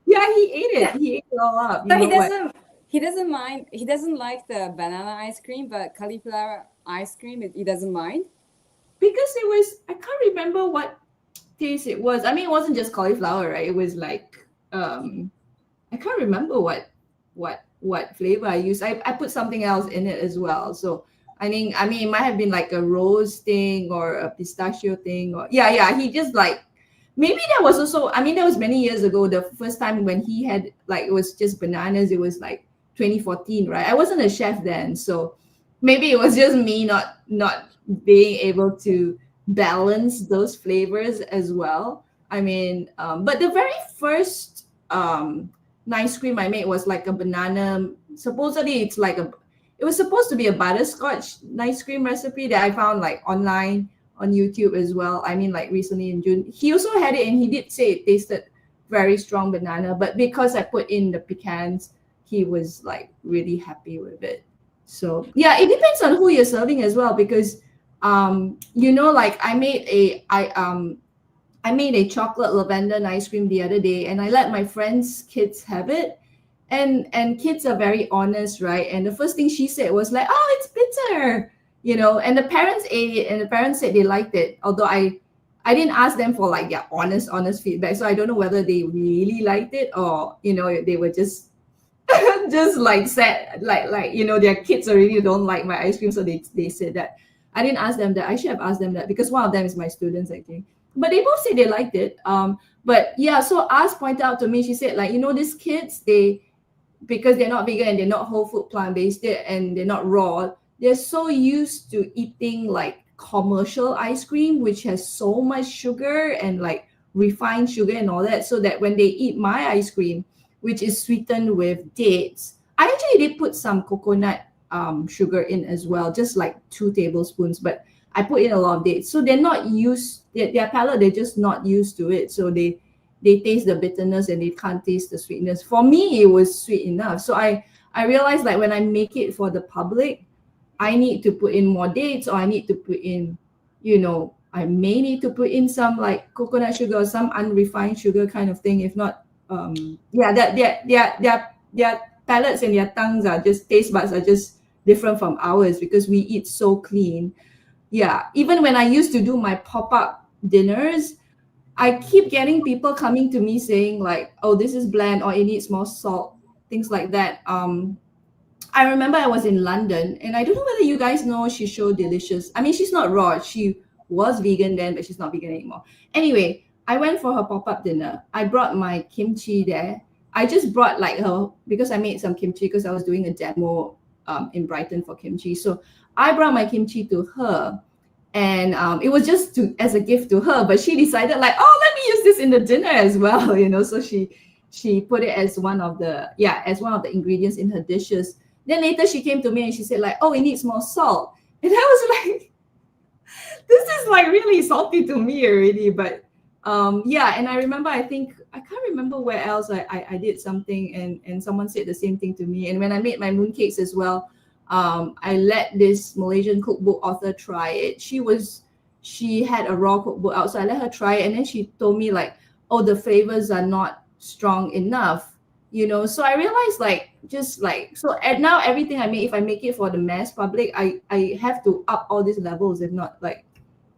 Yeah, he ate it. He ate it all up. But he doesn't mind. He doesn't like the banana ice cream, but cauliflower ice cream, he doesn't mind. Because it was, I can't remember what taste it was. I mean, it wasn't just cauliflower, right? It was like I can't remember what flavor I used. I put something else in it as well. So I mean, it might have been like a rose thing or a pistachio thing, or he just like, maybe that was also, I mean, that was many years ago, the first time when he had like, it was just bananas. It was like 2014, right? I wasn't a chef then, so maybe it was just me not being able to balance those flavors as well. I mean, but the very first ice cream I made was like a banana. Supposedly, it was supposed to be a butterscotch ice cream recipe that I found like online on YouTube as well. I mean, like recently in June. He also had it, and he did say it tasted very strong banana. But because I put in the pecans, he was like really happy with it. So yeah, it depends on who you're serving as well, because like I made a chocolate lavender ice cream the other day, and I let my friends' kids have it. And kids are very honest, right? And the first thing she said was like, "Oh, it's bitter," And the parents ate it, and the parents said they liked it. Although I didn't ask them for like their honest feedback, so I don't know whether they really liked it, or they were just just like said like their kids already don't like my ice cream, so they said that. I didn't ask them that. I should have asked them that, because one of them is my students, I think. But they both said they liked it. But yeah, so As pointed out to me, she said like, these kids, because they're not vegan and they're not whole food plant-based, and they're not raw, they're so used to eating like commercial ice cream, which has so much sugar and like refined sugar and all that, so that when they eat my ice cream, which is sweetened with dates, I actually did put some coconut sugar in as well, just like 2 tablespoons, but I put in a lot of dates. So they're not used, their palate, they're just not used to it. So they taste the bitterness and they can't taste the sweetness. For me, it was sweet enough. So I realized like when I make it for the public, I need to put in more dates, or I need to put in, I may need to put in some like coconut sugar or some unrefined sugar kind of thing. If not, their palates and their tongues are just, taste buds are just different from ours, because we eat so clean. Yeah, even when I used to do my pop-up dinners, I keep getting people coming to me saying like, "Oh, this is bland," or "It needs more salt," things like that. I remember I was in London, and I don't know whether you guys know Shisho Delicious. I mean, she's not raw. She was vegan then, but she's not vegan anymore. Anyway, I went for her pop-up dinner. I brought my kimchi there. I just brought like because I made some kimchi because I was doing a demo in Brighton for kimchi. So I brought my kimchi to her, and it was just as a gift to her. But she decided like, "Oh, let me use this in the dinner as well," So she put it as one of the ingredients in her dishes. Then later she came to me and she said like, "Oh, it needs more salt," and I was like, "This is like really salty to me already." But and I remember, I can't remember where else I did something, and someone said the same thing to me. And when I made my mooncakes as well, I let this Malaysian cookbook author try it. She had a raw cookbook out, so I let her try it, and then she told me like, "Oh, the flavors are not strong enough." So I realized now everything I make, if I make it for the mass public, I have to up all these levels. If not, like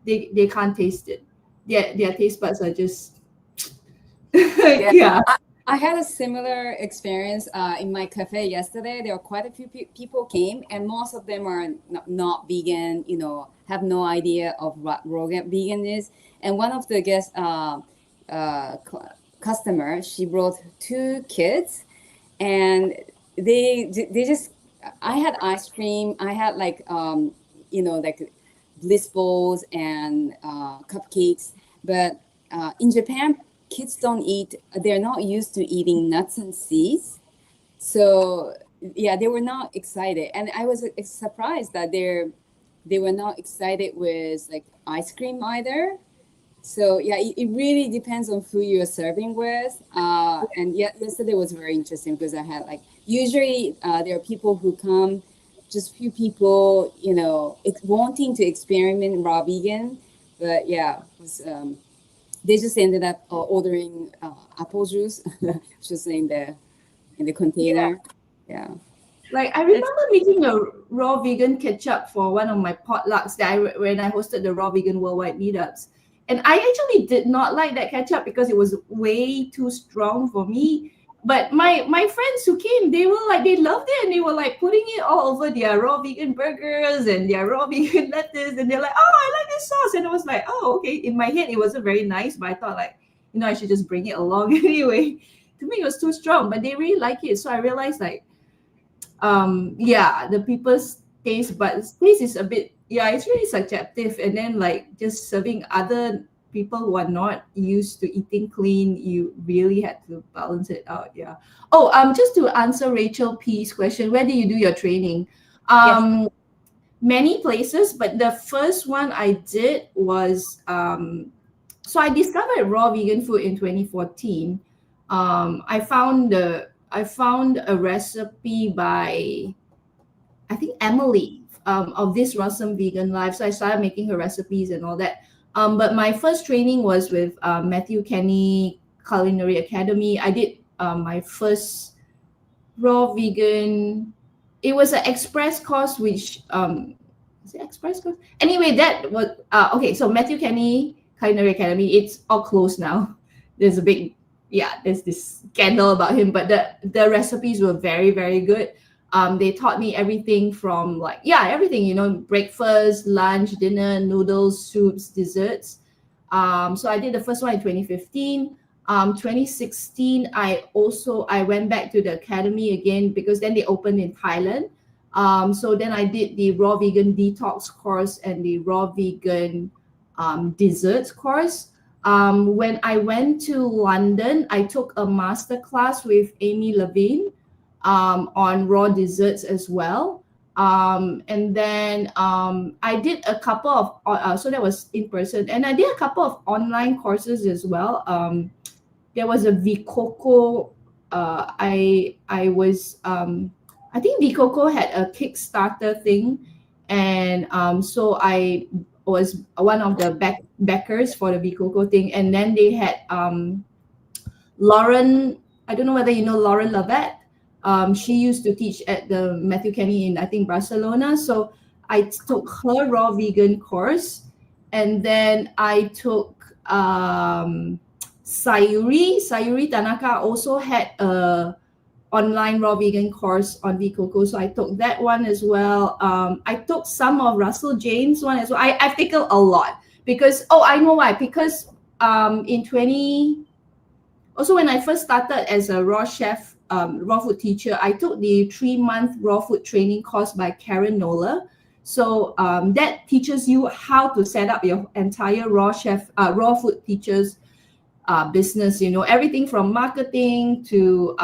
they can't taste it. Their taste buds are just yeah. I had a similar experience in my cafe yesterday. There were quite a few people came, and most of them are not vegan, have no idea of what raw vegan is. And one of the guest customer, she brought 2 kids, and they just, I had ice cream, I had like like bliss balls and cupcakes, but in Japan, kids don't eat, they're not used to eating nuts and seeds. So yeah, they were not excited. And I was surprised that they were not excited with like ice cream either. So yeah, it really depends on who you're serving with. And yesterday was very interesting because I had like, usually there are people who come, just few people, wanting to experiment raw vegan. But yeah, it was, they just ended up ordering apple juice, just in the container. Yeah. Like I remember making a raw vegan ketchup for one of my potlucks when I hosted the raw vegan worldwide meetups, and I actually did not like that ketchup because it was way too strong for me. But my friends who came, they loved it, and they were like putting it all over their raw vegan burgers and their raw vegan lettuce, and they're like, "Oh, I like this sauce," and I was like, "Oh, okay." In my head, it wasn't very nice, but I thought like, I should just bring it along anyway. To me, it was too strong, but they really like it, so I realized like, the people's taste is a bit, it's really subjective, and then like just serving other people who are not used to eating clean, you really had to balance it out. Yeah. Oh, just to answer Rachel P's question, where do you do your training? Many places, but the first one I did was so I discovered raw vegan food in 2014. I found a recipe by, I think, Emily, of This Awesome Vegan Life. So I started making her recipes and all that. But my first training was with Matthew Kenny Culinary Academy. I did my first raw vegan. It was an express course, which is it express course? Anyway, that was okay. So Matthew Kenny Culinary Academy, it's all closed now. There's a big there's this scandal about him, but the recipes were very, very good. They taught me everything from everything, breakfast, lunch, dinner, noodles, soups, desserts. So I did the first one in 2015. 2016, I went back to the academy again because then they opened in Thailand. So then I did the raw vegan detox course and the raw vegan desserts course. When I went to London, I took a master class with Amy Levine on raw desserts as well. And then I did a couple of so that was in person, and I did a couple of online courses as well. There was a Vicoco. I think Vicoco had a Kickstarter thing, and so I was one of the backers for the Vicoco thing. And then they had Lauren. I don't know whether you know Lauren Lavette. She used to teach at the Matthew Kenny in, I think, Barcelona. So I took her raw vegan course, and then I took Sayuri Tanaka also had a online raw vegan course on Vicoco, so I took that one as well. I took some of Russell James' one as well. I've taken a lot because I know why. Because when I first started as a raw chef, raw food teacher, I took the 3-month raw food training course by Karen Noller. So that teaches you how to set up your entire raw food teacher's business, everything from marketing to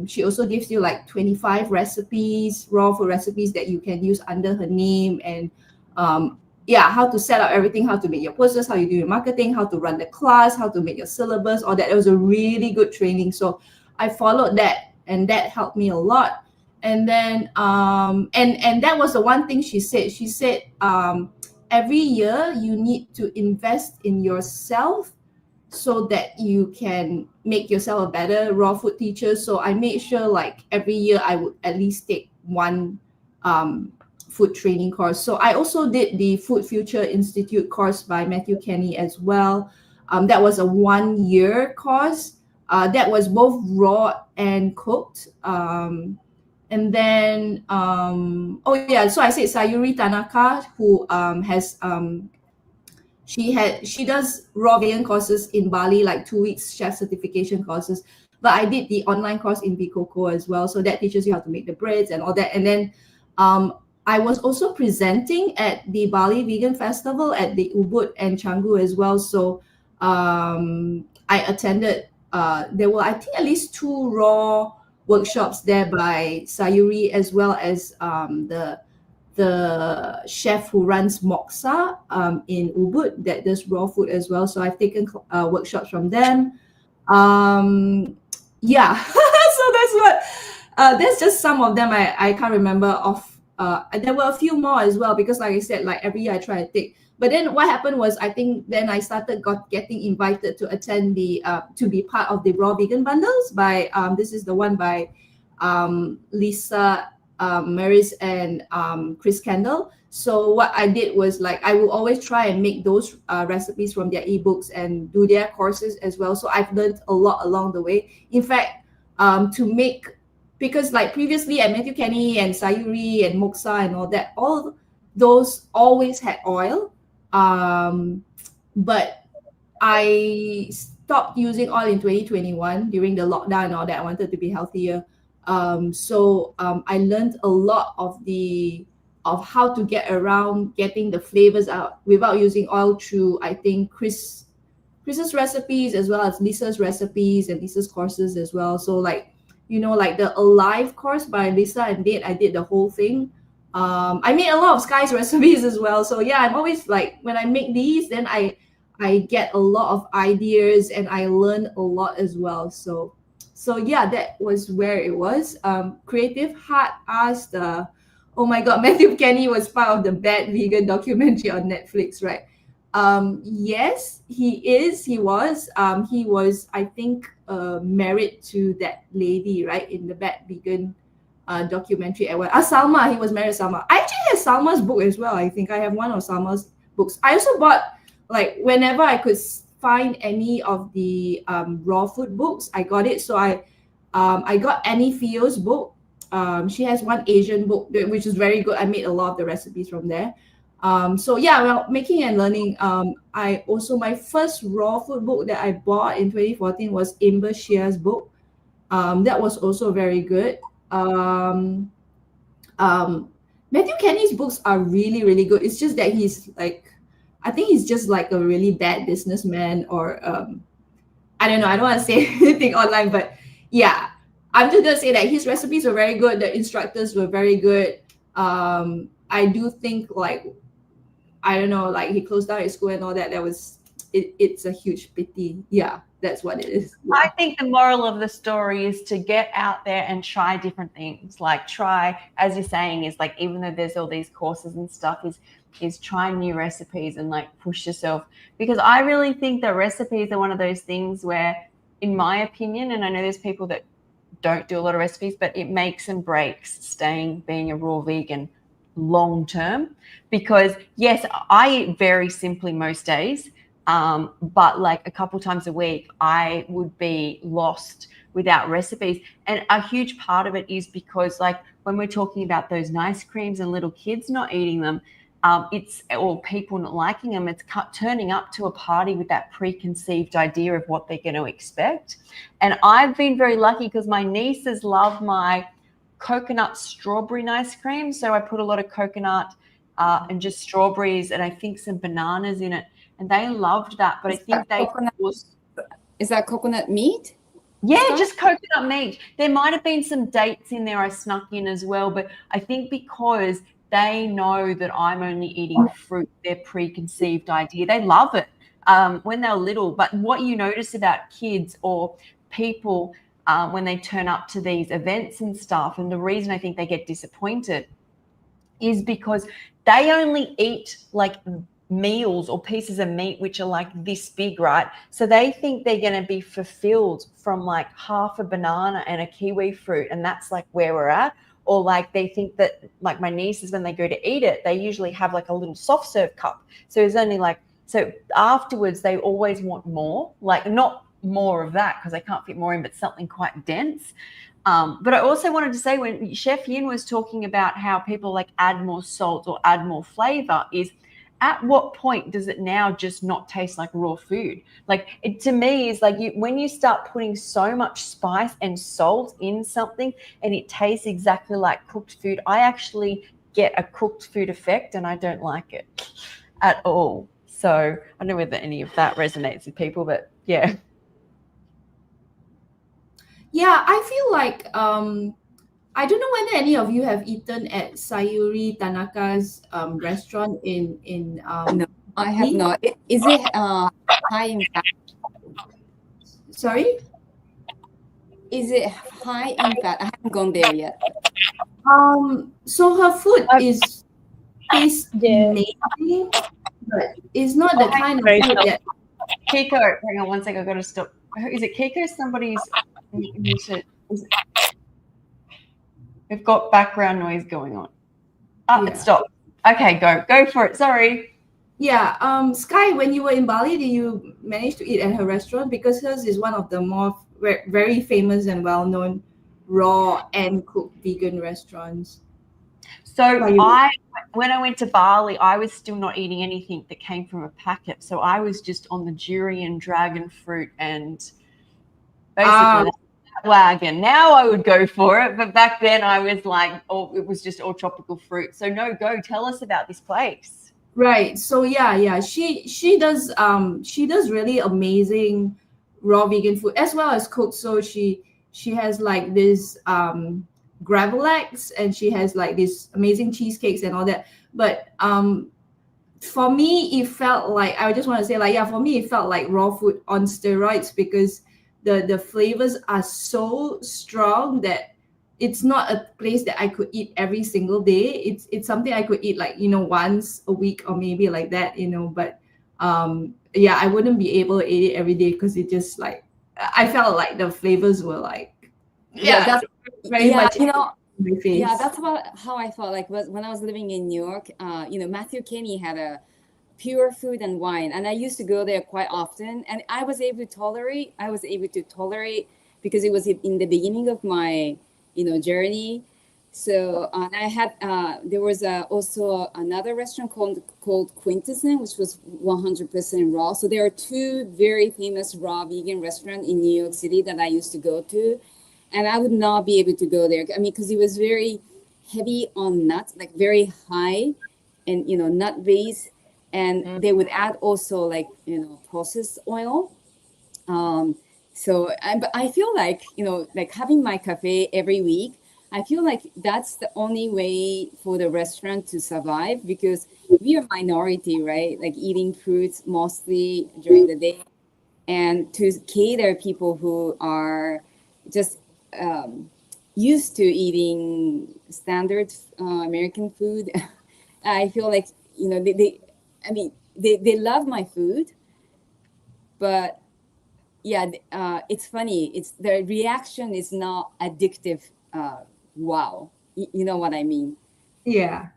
she also gives you like 25 recipes, raw food recipes that you can use under her name, and how to set up everything, how to make your posters, how you do your marketing, how to run the class, how to make your syllabus, all that. It was a really good training. So I followed that, and that helped me a lot. And then and that was the one thing she said. She said every year you need to invest in yourself so that you can make yourself a better raw food teacher. So I made sure like every year I would at least take one food training course. So I also did the Food Future Institute course by Matthew Kenny as well. That was a 1-year course. That was both raw and cooked. And then so I said Sayuri Tanaka, who has she does raw vegan courses in Bali, like 2 weeks chef certification courses. But I did the online course in Vicoco as well, so that teaches you how to make the breads and all that. And then I was also presenting at the Bali Vegan Festival at the Ubud and Canggu as well. So I attended. There were, I think, at least 2 raw workshops there by Sayuri, as well as the chef who runs Moksa in Ubud that does raw food as well. So I've taken workshops from them. So that's just some of them. I can't remember off. There were a few more as well, because like I said, like every year I try to take. But then what happened was, I think then I started getting invited to attend to be part of the raw vegan bundles by this is the one by Lisa Maris and Chris Kendall. So what I did was, like, I will always try and make those recipes from their ebooks and do their courses as well. So I've learned a lot along the way. In fact, to make, because like previously at Matthew Kenny and Sayuri and Moksa and all that, all those always had oil. But I stopped using oil in 2021 during the lockdown and all that. I wanted to be healthier. So I learned a lot of how to get around getting the flavors out without using oil through, I think, Chris Chris's recipes as well as Lisa's recipes and Lisa's courses as well. So like, like the Alive course by Lisa and Date, I did the whole thing. I made a lot of Skye's recipes as well. So yeah, I'm always like, when I make these, then I get a lot of ideas and I learn a lot as well. So yeah, that was where it was. Creative Heart asked, oh my God, Matthew Kenny was part of the Bad Vegan documentary on Netflix, right? Yes, he is. He was. He was, I think, married to that lady, right, in the Bad Vegan documentary. Salma. He was married to Salma. I actually have Salma's book as well. I think I have one of Salma's books. I also bought, like, whenever I could find any of the raw food books, I got it. So I got Annie Fio's book. She has one Asian book which is very good. I made a lot of the recipes from there. So yeah, well, making and learning. I also, my first raw food book that I bought in 2014 was Amber Shear's book. That was also very good. Matthew Kenny's books are really, really good. It's just that he's like, I think he's just like a really bad businessman, or I don't know. I don't want to say anything online, but yeah, I'm just gonna say that his recipes were very good. The instructors were very good. I do think, like, I don't know, like, he closed down his school and all that. It's a huge pity. Yeah, that's what it is. Yeah. I think the moral of the story is to get out there and try different things. Like, try, as you're saying, is like, even though there's all these courses and stuff, is try new recipes and like push yourself. Because I really think that recipes are one of those things where, in my opinion, and I know there's people that don't do a lot of recipes, but it makes and breaks being a raw vegan long term. Because yes, I eat very simply most days, but like a couple times a week I would be lost without recipes. And a huge part of it is because, like, when we're talking about those nice creams and little kids not eating them, or people not liking them, it's turning up to a party with that preconceived idea of what they're going to expect. And I've been very lucky because my nieces love my coconut strawberry nice cream. So I put a lot of coconut and just strawberries and I think some bananas in it. And they loved that. But I think Is that coconut meat? Yeah, just coconut meat. There might have been some dates in there I snuck in as well. But I think because they know that I'm only eating fruit, their preconceived idea, they love it when they're little. But what you notice about kids or people when they turn up to these events and stuff, and the reason I think they get disappointed is because they only eat like meals or pieces of meat which are like this big, right? So they think they're going to be fulfilled from like half a banana and a kiwi fruit, and that's like where we're at. Or like they think that, like my nieces, when they go to eat it, they usually have like a little soft serve cup. So it's only like, so afterwards they always want more, like not more of that because they can't fit more in, but something quite dense. But I also wanted to say, when Chef Yin was talking about how people like add more salt or add more flavor, is at what point does it now just not taste like raw food? Like, it to me is like, when you start putting so much spice and salt in something and it tastes exactly like cooked food, I actually get a cooked food effect and I don't like it at all. So I don't know whether any of that resonates with people, but yeah. Yeah, I feel like I don't know whether any of you have eaten at Sayuri Tanaka's restaurant in No, I have not. Is it high in fat? Sorry? Is it high in fat? I haven't gone there yet. So her food tastes amazing, but it's not the kind of food that Kiko, hang on one second, I've got to stop. Is it Kiko? Somebody's we've got background noise going on. It stopped. Okay, go for it. Sorry. Yeah, Skye, when you were in Bali, did you manage to eat at her restaurant? Because hers is one of the more very famous and well-known raw and cooked vegan restaurants. So when I went to Bali, I was still not eating anything that came from a packet. So I was just on the durian, dragon fruit, and basically that wagon. Now I would go for it, but back then I was like, it was just all tropical fruit. So no, tell us about this place. Right. So yeah. She does really amazing raw vegan food as well as cook. So she has like this gravel eggs, and she has like these amazing cheesecakes and all that. But for me it felt like, I just want to say, like, yeah, for me it felt like raw food on steroids, because the flavors are so strong that it's not a place that I could eat every single day. It's something I could eat, like, once a week or maybe like that, but yeah, I wouldn't be able to eat it every day, because it just like, I felt like the flavors were like, Yeah, yeah, that's very yeah, much in my face. yeah, that's how I felt like when I was living in New York. Matthew Kenny had a pure food and wine, and I used to go there quite often, and I was able to tolerate because it was in the beginning of my journey. So I had there was also another restaurant called Quintessence, which was 100% raw. So there are two very famous raw vegan restaurants in New York City that I used to go to, and I would not be able to go there. I mean, because it was very heavy on nuts, like very high, and nut base, and they would add also like processed oil. But I feel like like having my cafe every week. I feel like that's the only way for the restaurant to survive, because we are minority, right? Like eating fruits mostly during the day, and to cater people who are just used to eating standard American food. I feel like they love my food, but yeah, it's funny. It's the reaction is not addictive. Wow, you know what I mean? Yeah.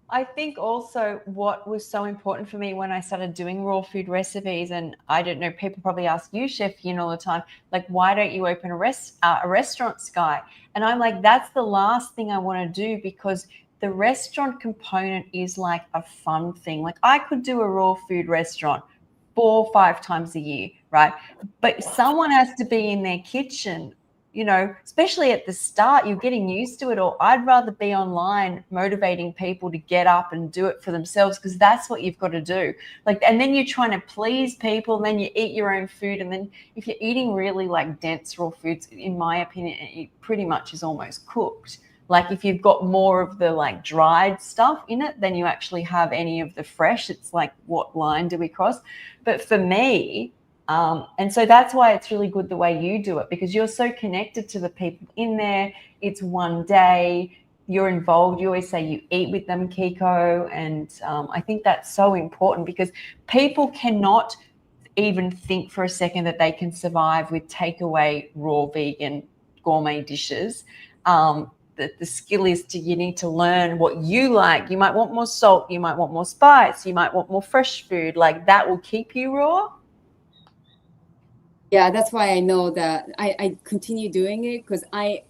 I think also what was so important for me when I started doing raw food recipes, and I don't know, people probably ask you, Chef Yun, all the time, like, why don't you open a restaurant, Skye? And I'm like, that's the last thing I want to do, because the restaurant component is like a fun thing. Like, I could do a raw food restaurant 4 or 5 times a year, right? But someone has to be in their kitchen, especially at the start. You're getting used to it all. I'd rather be online motivating people to get up and do it for themselves, because that's what you've got to do. Like, and then you're trying to please people, and then you eat your own food. And then if you're eating really like dense raw foods, in my opinion, it pretty much is almost cooked. Like, if you've got more of the like dried stuff in it than you actually have any of the fresh, it's like, what line do we cross? But for me, and so that's why it's really good the way you do it, because you're so connected to the people in there. It's one day, you're involved. You always say you eat with them, Kiko. And I think that's so important, because people cannot even think for a second that they can survive with takeaway raw vegan gourmet dishes. The skill is you need to learn what you like. You might want more salt, you might want more spice, you might want more fresh food. Like, that will keep you raw. Yeah, that's why I know that I continue doing it, because I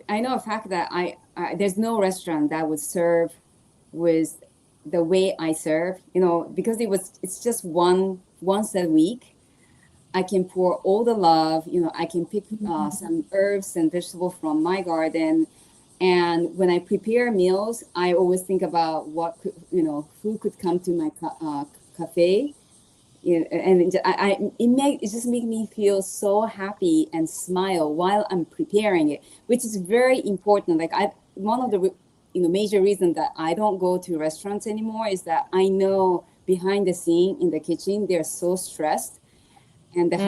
know a fact that I there's no restaurant that would serve with the way I serve, because it's just once a week. I can pour all the love, I can pick some herbs and vegetables from my garden. And when I prepare meals, I always think about who could come to my cafe. And it just make me feel so happy and smile while I'm preparing it, which is very important. Like, one of the major reasons that I don't go to restaurants anymore is that I know behind the scene in the kitchen they're so stressed, and the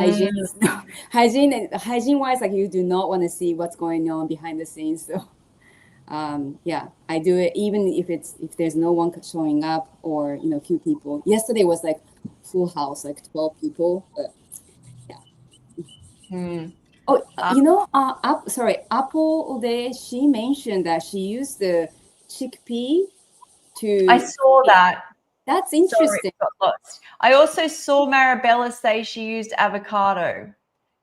hygiene wise, like, you do not want to see what's going on behind the scenes. So yeah, I do it even if there's no one showing up, or few people. Yesterday was like full house, like 12 people. But yeah. Oh, sorry, Apple Uday, she mentioned that she used the chickpea to. I saw that. That's interesting. Sorry, got lost. I also saw Marabella say she used avocado.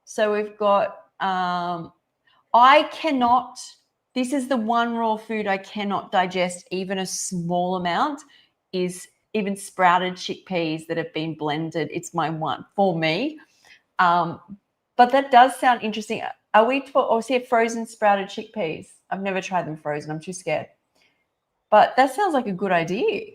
So we've got I cannot, this is the one raw food I cannot digest even a small amount, is even sprouted chickpeas that have been blended. It's my one for me. But that does sound interesting. Are we see frozen sprouted chickpeas? I've never tried them frozen. I'm too scared. But that sounds like a good idea.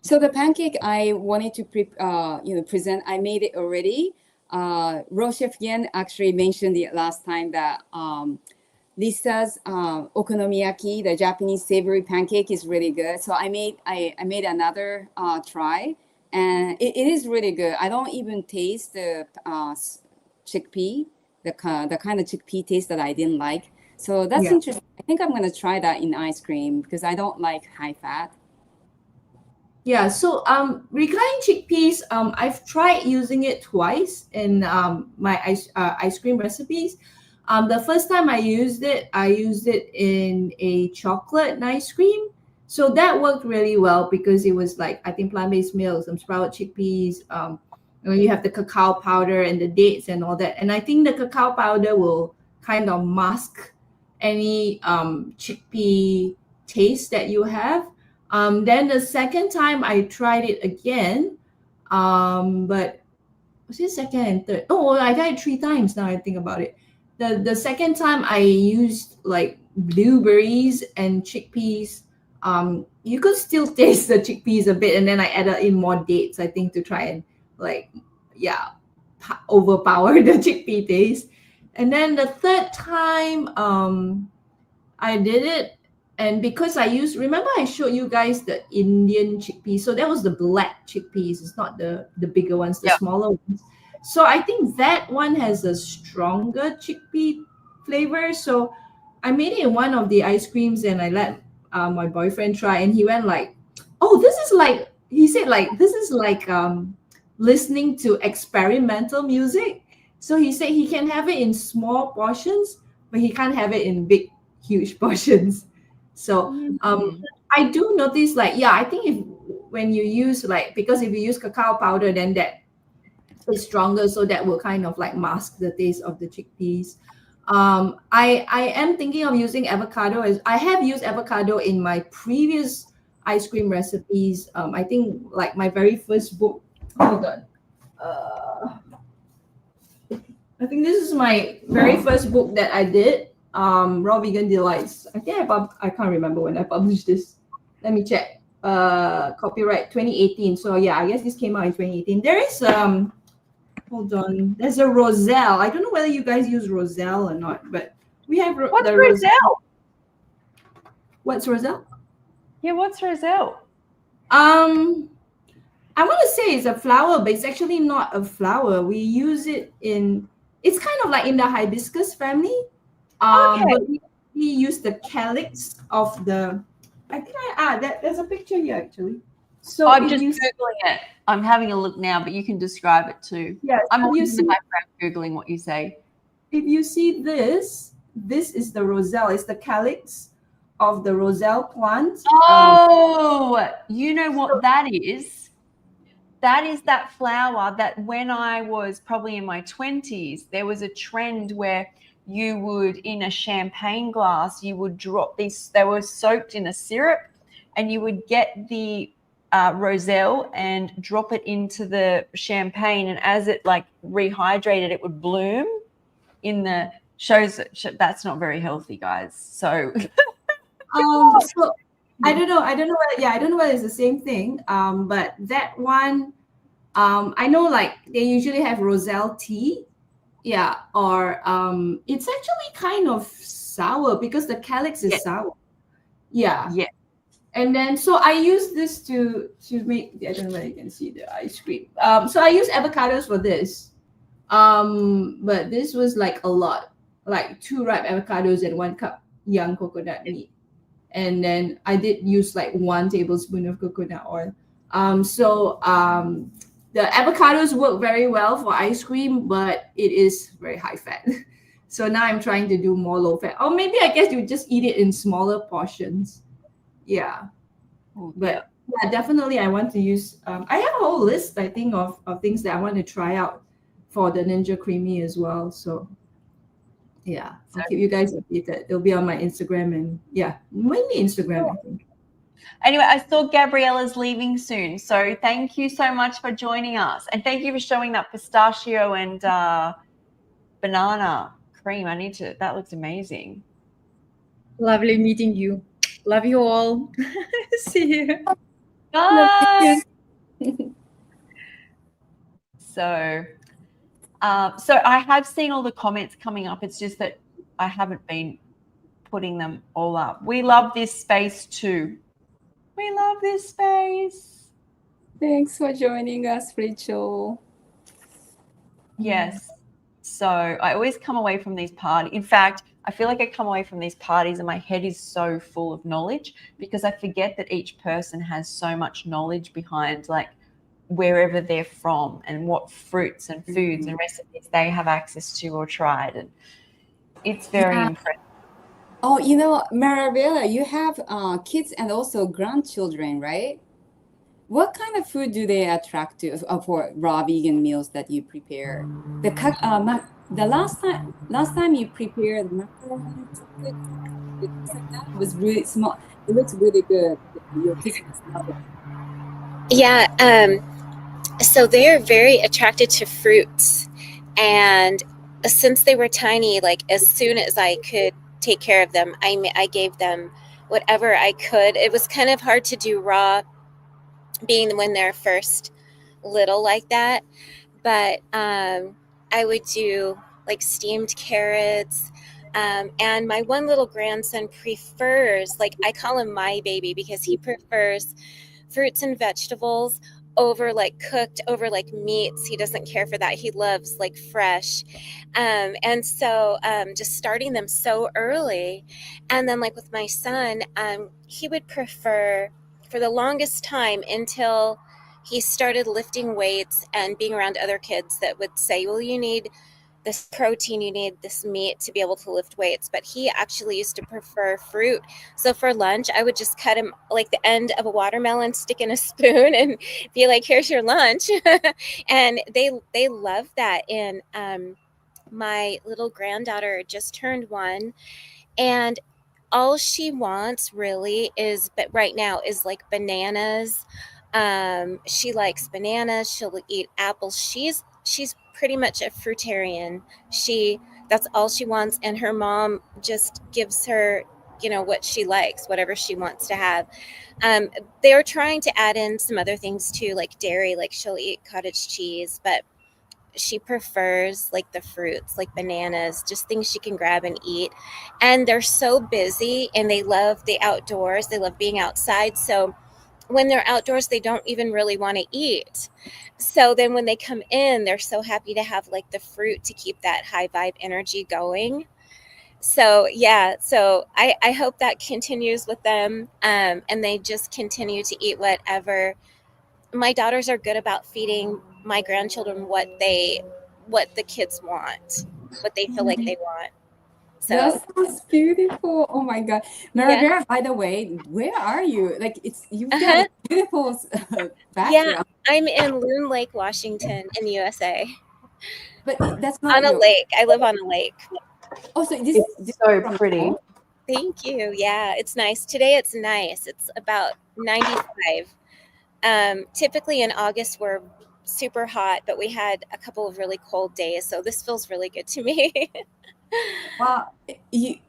So the pancake I wanted to present, I made it already. Raw Chef Yen actually mentioned it last time that Lisa's okonomiyaki, the Japanese savory pancake, is really good. So I made another try, and it is really good. I don't even taste the chickpea, the kind of chickpea taste that I didn't like. So that's interesting. I think I'm gonna try that in ice cream because I don't like high fat. Yeah, so regarding chickpeas, I've tried using it twice in my ice cream recipes. The first time I used it in a chocolate ice cream. So that worked really well because it was like, I think, plant-based milk, some sprouted chickpeas. You have the cacao powder and the dates and all that. And I think the cacao powder will kind of mask any chickpea taste that you have. Then the second time I tried it again, but was it second and third? Oh, I tried it 3 times now I think about it. The second time I used like blueberries and chickpeas. You could still taste the chickpeas a bit, and then I added in more dates, I think, to try and like, yeah, overpower the chickpea taste. And then the third time, I did it, and because remember I showed you guys the Indian chickpeas, so that was the black chickpeas. It's not the bigger ones, the smaller ones. So I think that one has a stronger chickpea flavor. So I made it in one of the ice creams, and I let my boyfriend try, and he went like, "Oh, this is like," he said, like, "This is like listening to experimental music." So he said he can have it in small portions, but he can't have it in big, huge portions. So I do notice, like, yeah, I think if when you use, like, because if you use cacao powder, then that is stronger, so that will kind of like mask the taste of the chickpeas. I am thinking of using avocado. As I have used avocado in my previous ice cream recipes. I think like my very first book. Hold on. I think this is my very first book that I did. Raw Vegan Delights. I think I can't remember when I published this. Let me check. Copyright 2018. So yeah, I guess this came out in 2018. There is hold on. There's a Roselle. I don't know whether you guys use Roselle or not, but we have What's Roselle? What's Roselle? Yeah, what's Roselle? I want to say it's a flower, but it's actually not a flower. We use it in. It's kind of like in the hibiscus family. But we use the calyx of the. I think there's a picture here actually. So I'm just Googling it. I'm having a look now, but you can describe it too. Yeah, I'm always in the background Googling what you say. If you see this is the Roselle. It's the calyx of the Roselle plant. Oh, you know what that is? That is that flower that when I was probably in my 20s, there was a trend where you would, in a champagne glass, you would drop these, they were soaked in a syrup, and you would get the Roselle and drop it into the champagne, and as it like rehydrated, it would bloom in the that's not very healthy, guys. So so I don't know whether it's the same thing. But that one, I know like they usually have Roselle tea. Yeah, or it's actually kind of sour because the calyx is sour. Yeah. Yeah. And then so I use this to make, I don't know whether you can see the ice cream. So I use avocados for this. But this was like a lot, like 2 ripe avocados and 1 cup young coconut meat. And then I did use like 1 tablespoon of coconut oil. The avocados work very well for ice cream, but it is very high fat. So now I'm trying to do more low fat. Or maybe I guess you just eat it in smaller portions. Yeah. But yeah, definitely I want to use, I have a whole list, I think, of things that I want to try out for the Ninja Creamy as well. So yeah, I'll keep you guys updated. It'll be on my Instagram, and yeah, mainly Instagram, I think. Anyway, I saw Gabriella's leaving soon. So thank you so much for joining us. And thank you for showing that pistachio and banana cream. That looks amazing. Lovely meeting you. Love you all. See you. Bye. So I have seen all the comments coming up. It's just that I haven't been putting them all up. We love this space too. We love this space. Thanks for joining us, Rachel. Yes. So I always come away from these parties. In fact, I feel like I come away from these parties and my head is so full of knowledge because I forget that each person has so much knowledge behind like wherever they're from and what fruits and foods and recipes they have access to or tried. And it's very impressive. Oh, Marabella, you have kids and also grandchildren, right? What kind of food do they attract to for raw vegan meals that you prepare? The last time you prepared macaroni chocolate that was really small. It looks really good. Your kids must love it. Yeah, so they're very attracted to fruits. And since they were tiny, like as soon as I could take care of them, I gave them whatever I could. It was kind of hard to do raw being when they're first little like that. But I would do like steamed carrots. And my one little grandson prefers, like I call him my baby because he prefers fruits and vegetables over like cooked, over like meats. He doesn't care for that. He loves like fresh. And so just starting them so early. And then like with my son, he would prefer for the longest time until he started lifting weights and being around other kids that would say, well, you need this protein, you need this meat to be able to lift weights. But he actually used to prefer fruit. So for lunch, I would just cut him like the end of a watermelon, stick in a spoon and be like, here's your lunch. And they love that. And my little granddaughter just turned 1, and all she wants really is, but right now is like bananas. She likes bananas. She'll eat apples. She's pretty much a fruitarian. That's all she wants, and her mom just gives her, what she likes, whatever she wants to have. They were trying to add in some other things too, like dairy. Like she'll eat cottage cheese, but she prefers like the fruits, like bananas, just things she can grab and eat. And they're so busy and they love the outdoors. They love being outside. So when they're outdoors, they don't even really want to eat. So then when they come in, they're so happy to have like the fruit to keep that high vibe energy going. So yeah, so I hope that continues with them, and they just continue to eat whatever. My daughters are good about feeding my grandchildren what the kids want, what they feel like they want. So that sounds beautiful. Oh my God. Marabella, yeah. by the way, where are you? Like you've got a beautiful background. Yeah, I'm in Loon Lake, Washington in USA. But that's not on a lake. I live on a lake. Oh, so this It's so pretty. home? Thank you. Yeah, it's nice. Today it's nice. It's about 95. Typically in August we're super hot, but we had a couple of really cold days, so this feels really good to me. Wow,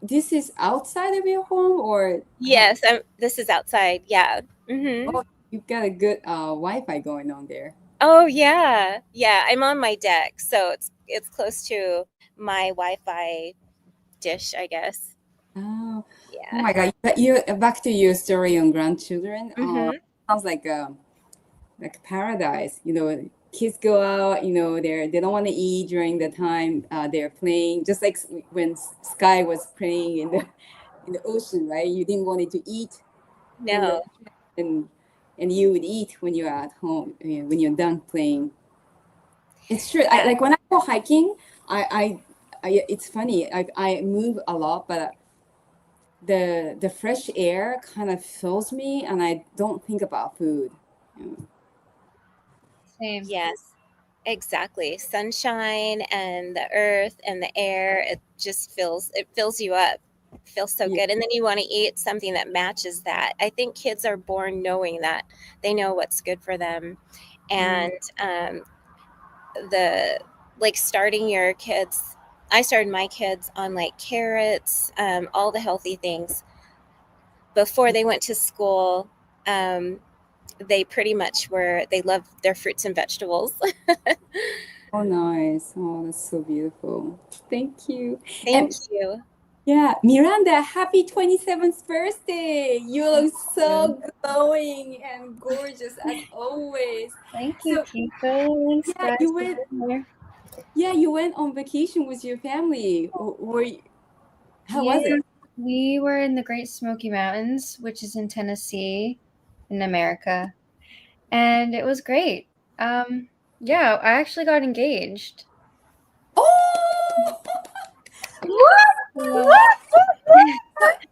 this is outside of your home, or yes, this is outside. Yeah. Mm-hmm. Oh, you've got a good Wi-Fi going on there. Oh yeah, I'm on my deck, so it's close to my Wi-Fi dish, I guess. Oh, yeah. Oh my God! You back to your story on grandchildren. Sounds like paradise. Kids go out. They don't want to eat during the time they're playing. Just like when Skye was playing in the ocean, right? You didn't want it to eat. No. And you would eat when you're at home, when you're done playing. It's true. Like when I go hiking, I it's funny. I move a lot, but the fresh air kind of fills me, and I don't think about food. Same. Yes, exactly. Sunshine and the earth and the air, it fills you up. It feels so good. And then you want to eat something that matches that. I think kids are born knowing that. They know what's good for them. And starting your kids, I started my kids on like carrots, all the healthy things before they went to school. they pretty much they love their fruits and vegetables. Oh, nice. Oh, that's so beautiful. Thank you. Thank you. Yeah, Miranda, happy 27th birthday. You look so glowing and gorgeous as always. Thank you, So, Kiko. Thanks, yeah, guys. you for went being here. yeah, you went on vacation with your family. How was it? We were in the Great Smoky Mountains, which is in Tennessee, in America, and it was great. Yeah, I actually got engaged. Oh! What?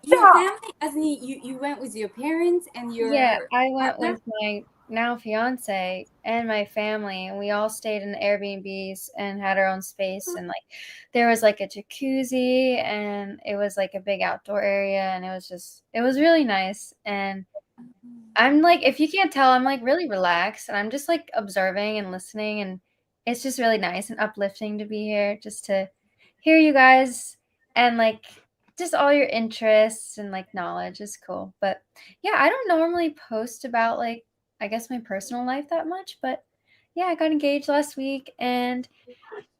Your family, as in you went with your parents and your Yeah, I went partner? with my now fiance and my family, and we all stayed in Airbnbs and had our own space. And like, there was like a jacuzzi, and it was like a big outdoor area, and it was really nice. And I'm like, if you can't tell, I'm like really relaxed, and I'm just like observing and listening, and it's just really nice and uplifting to be here, just to hear you guys and like just all your interests and like knowledge is cool. But yeah, I don't normally post about like I guess my personal life that much, but yeah, I got engaged last week, and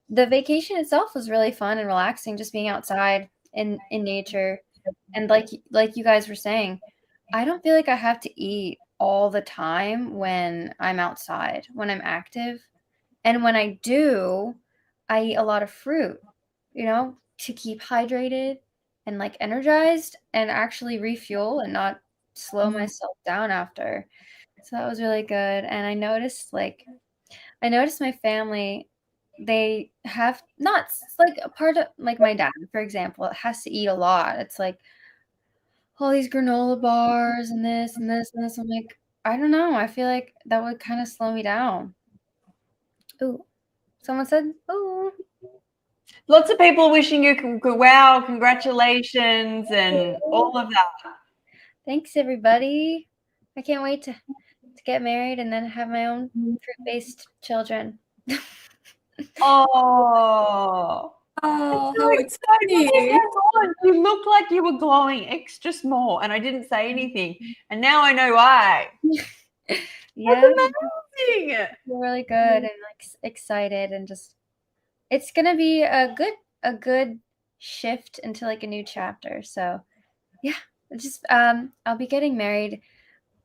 the vacation itself was really fun and relaxing, just being outside in nature. And like you guys were saying, I don't feel like I have to eat all the time when I'm outside, when I'm active. And when I do, I eat a lot of fruit, to keep hydrated and like energized and actually refuel and not slow myself down after. So that was really good. And I noticed my family, they have not like a part of like my dad, for example, has to eat a lot. It's like all these granola bars and this and this and this. I'm like, I don't know. I feel like that would kind of slow me down. Ooh, someone said, ooh. Lots of people wishing you wow, congratulations, and all of that. Thanks, everybody. I can't wait to get married and then have my own fruit-based children. Oh. Oh, So how exciting. exciting. You look like you were glowing extra small, and I didn't say anything. And now I know why. Yeah. That's amazing. We're really good and like excited, and just it's gonna be a good shift into like a new chapter. So yeah, just I'll be getting married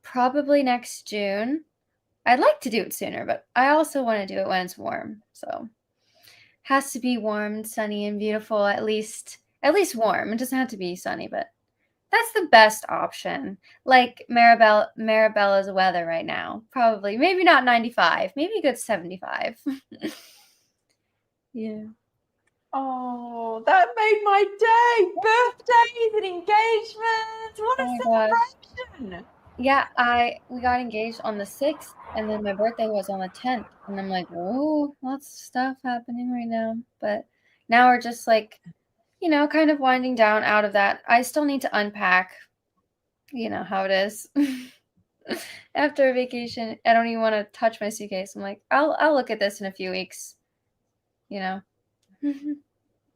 probably next June. I'd like to do it sooner, but I also want to do it when it's warm. So has to be warm and sunny and beautiful, at least warm. It doesn't have to be sunny, but that's the best option. Like Marabella's weather right now. Probably maybe not 95, maybe a good 75. Yeah. Oh, that made my day. Birthdays and engagements. What Oh a my gosh. celebration. Yeah, we got engaged on the 6th, and then my birthday was on the 10th, and I'm like, oh, lots of stuff happening right now. But now we're just like, kind of winding down out of that. I still need to unpack, how it is. After a vacation, I don't even want to touch my suitcase. I'm like, I'll look at this in a few weeks,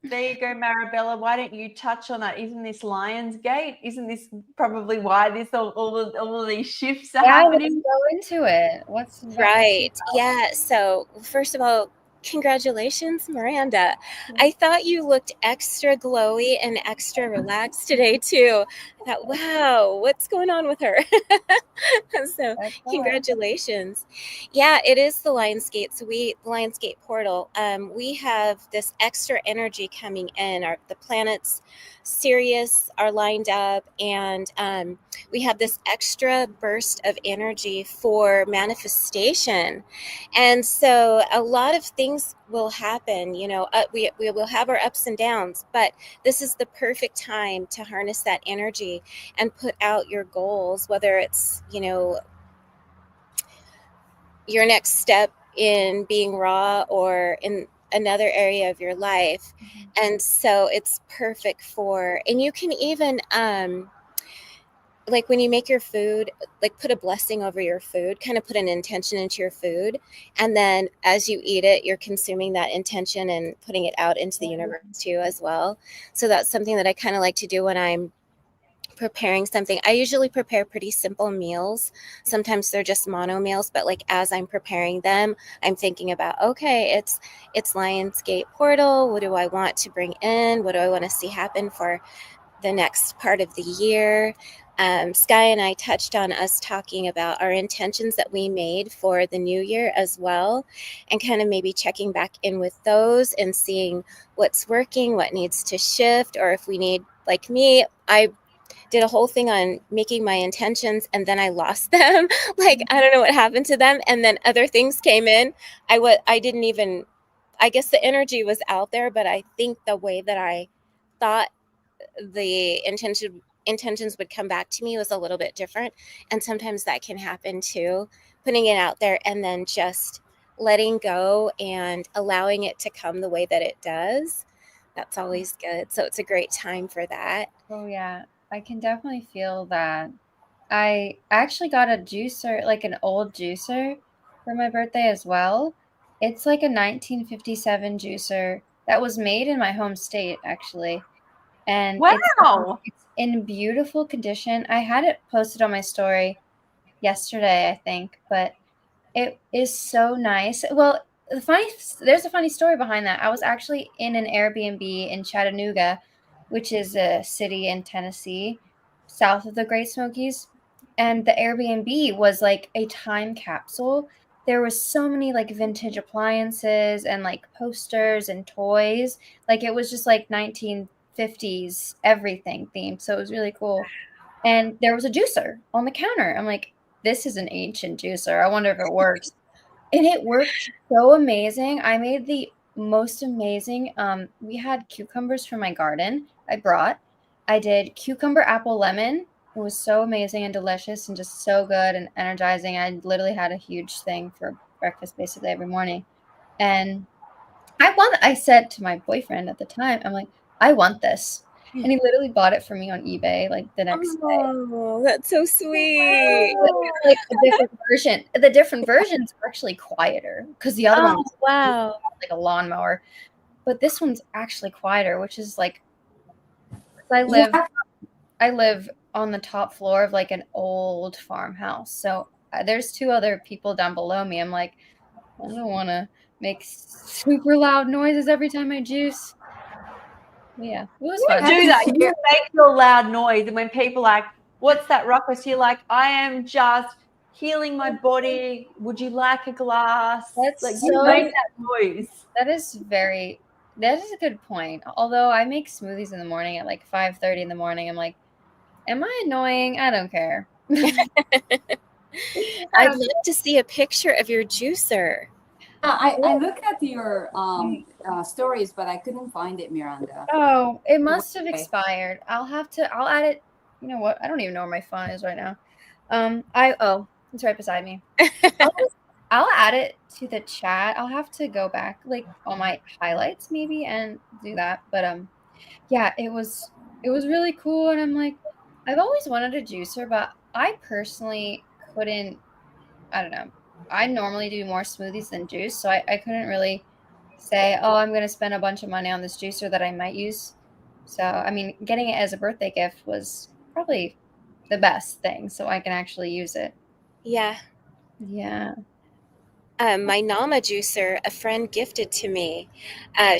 There you go, Marabella. Why don't you touch on that? Isn't this Lionsgate? Isn't this probably why all of these shifts are happening? Let's go into it. What's Right. Yeah. So, first of all, congratulations, Miranda. I thought you looked extra glowy and extra relaxed today, too. I thought, wow, what's going on with her? So, congratulations. Yeah, it is the Lionsgate. So, the Lionsgate portal. We have this extra energy coming in. The planets, Sirius, are lined up, and we have this extra burst of energy for manifestation. And so a lot of things will happen, we will have our ups and downs, but this is the perfect time to harness that energy and put out your goals, whether it's, your next step in being raw or in another area of your life. And so it's perfect and you can even like when you make your food, like put a blessing over your food, kind of put an intention into your food. And then as you eat it, you're consuming that intention and putting it out into the universe too as well. So that's something that I kind of like to do when I'm preparing something. I usually prepare pretty simple meals. Sometimes they're just mono meals, but like as I'm preparing them, I'm thinking about, okay, it's Lionsgate Portal. What do I want to bring in? What do I want to see happen for the next part of the year? Skye and I touched on us talking about our intentions that we made for the new year as well, and kind of maybe checking back in with those and seeing what's working, what needs to shift, or if we need, like me, I did a whole thing on making my intentions and then I lost them. Like, I don't know what happened to them. And then other things came in. I didn't even, I guess the energy was out there, but I think the way that I thought the intentions would come back to me was a little bit different. And sometimes that can happen too, putting it out there and then just letting go and allowing it to come the way that it does. That's always good. So it's a great time for that. Oh yeah, I can definitely feel that. I actually got a juicer, like an old juicer for my birthday as well. It's like a 1957 juicer that was made in my home state actually. And Wow. it's in beautiful condition. I had it posted on my story yesterday, I think, but it is so nice. Well, there's a funny story behind that. I was actually in an Airbnb in Chattanooga, which is a city in Tennessee, south of the Great Smokies, and the Airbnb was like a time capsule. There was so many like vintage appliances and like posters and toys. Like it was just like 1950s everything themed. So it was really cool. And there was a juicer on the counter. I'm like, this is an ancient juicer. I wonder if it works. And it worked so amazing. I made the most amazing. We had cucumbers from my garden. I did cucumber, apple, lemon. It was so amazing and delicious and just so good and energizing. I literally had a huge thing for breakfast basically every morning. And I said to my boyfriend at the time, I'm like, I want this. And he literally bought it for me on eBay like the next day. Oh, that's so sweet. Like a different version. The different versions are actually quieter because the other one was Wow. like a lawnmower. But this one's actually quieter, which is like I live on the top floor of like an old farmhouse. So there's two other people down below me. I'm like, I don't want to make super loud noises every time I juice. Yeah, it was You fun. do that. You make your loud noise, and when people are like, "What's that ruckus?" You're like, "I am just healing my body. Would you like a glass?" That's like so you make that noise. That is a good point. Although I make smoothies in the morning at like 5:30 in the morning. I'm like, am I annoying? I don't care. I'd love to see a picture of your juicer. I look at your stories, but I couldn't find it, Miranda. Oh, it must have expired. I'll add it. You know what? I don't even know where my phone is right now. It's right beside me. I'll add it to the chat. I'll have to go back like on my highlights maybe and do that. But yeah, it was really cool. And I'm like, I've always wanted a juicer, but I personally couldn't. I don't know. I normally do more smoothies than juice, so I couldn't really say, oh, I'm going to spend a bunch of money on this juicer that I might use. So, I mean, getting it as a birthday gift was probably the best thing, so I can actually use it. Yeah. Yeah. My Nama juicer, a friend gifted to me.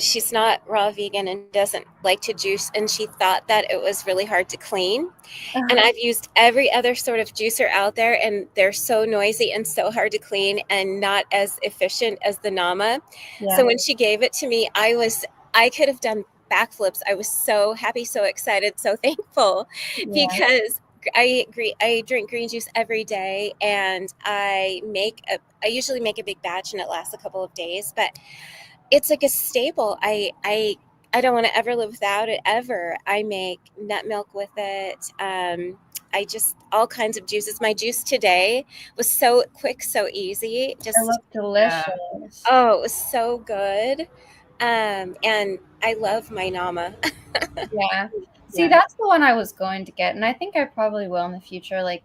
She's not raw vegan and doesn't like to juice, and she thought that it was really hard to clean. And I've used every other sort of juicer out there, and they're so noisy and so hard to clean and not as efficient as the Nama. Yeah. So when she gave it to me, I could have done backflips. I was so happy, so excited, so thankful because I drink green juice every day, and I usually make a big batch and it lasts a couple of days, but it's like a staple. I don't want to ever live without it ever. I make nut milk with it. I just all kinds of juices. My juice today was so quick, so easy. Just it looked delicious. Oh, it was so good. And I love my Nama. Yeah. See, that's the one I was going to get, and I think I probably will in the future, like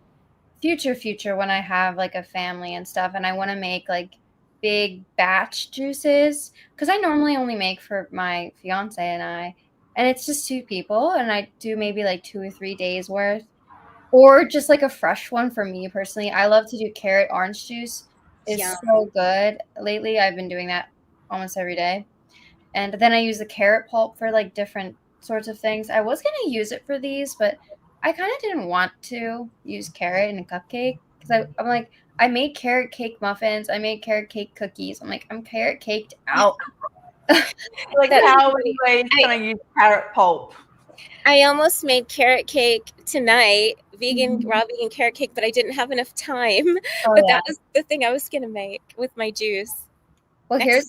future when I have like a family and stuff, and I want to make like big batch juices because I normally only make for my fiance and I, and it's just 2 people, and I do maybe like 2 or 3 days worth, or just like a fresh one for me personally. I love to do carrot orange juice. It's Yum. so good. Lately, I've been doing that almost every day. And then I use the carrot pulp for like different sorts of things. I was going to use it for these, but I kind of didn't want to use carrot in a cupcake because I'm like, I made carrot cake muffins. I made carrot cake cookies. I'm like, I'm carrot caked out. Like, That's how many ways I- can I use carrot pulp? I almost made carrot cake tonight, raw vegan carrot cake, but I didn't have enough time. Oh, But yeah. that was the thing I was gonna make with my juice. Well, Next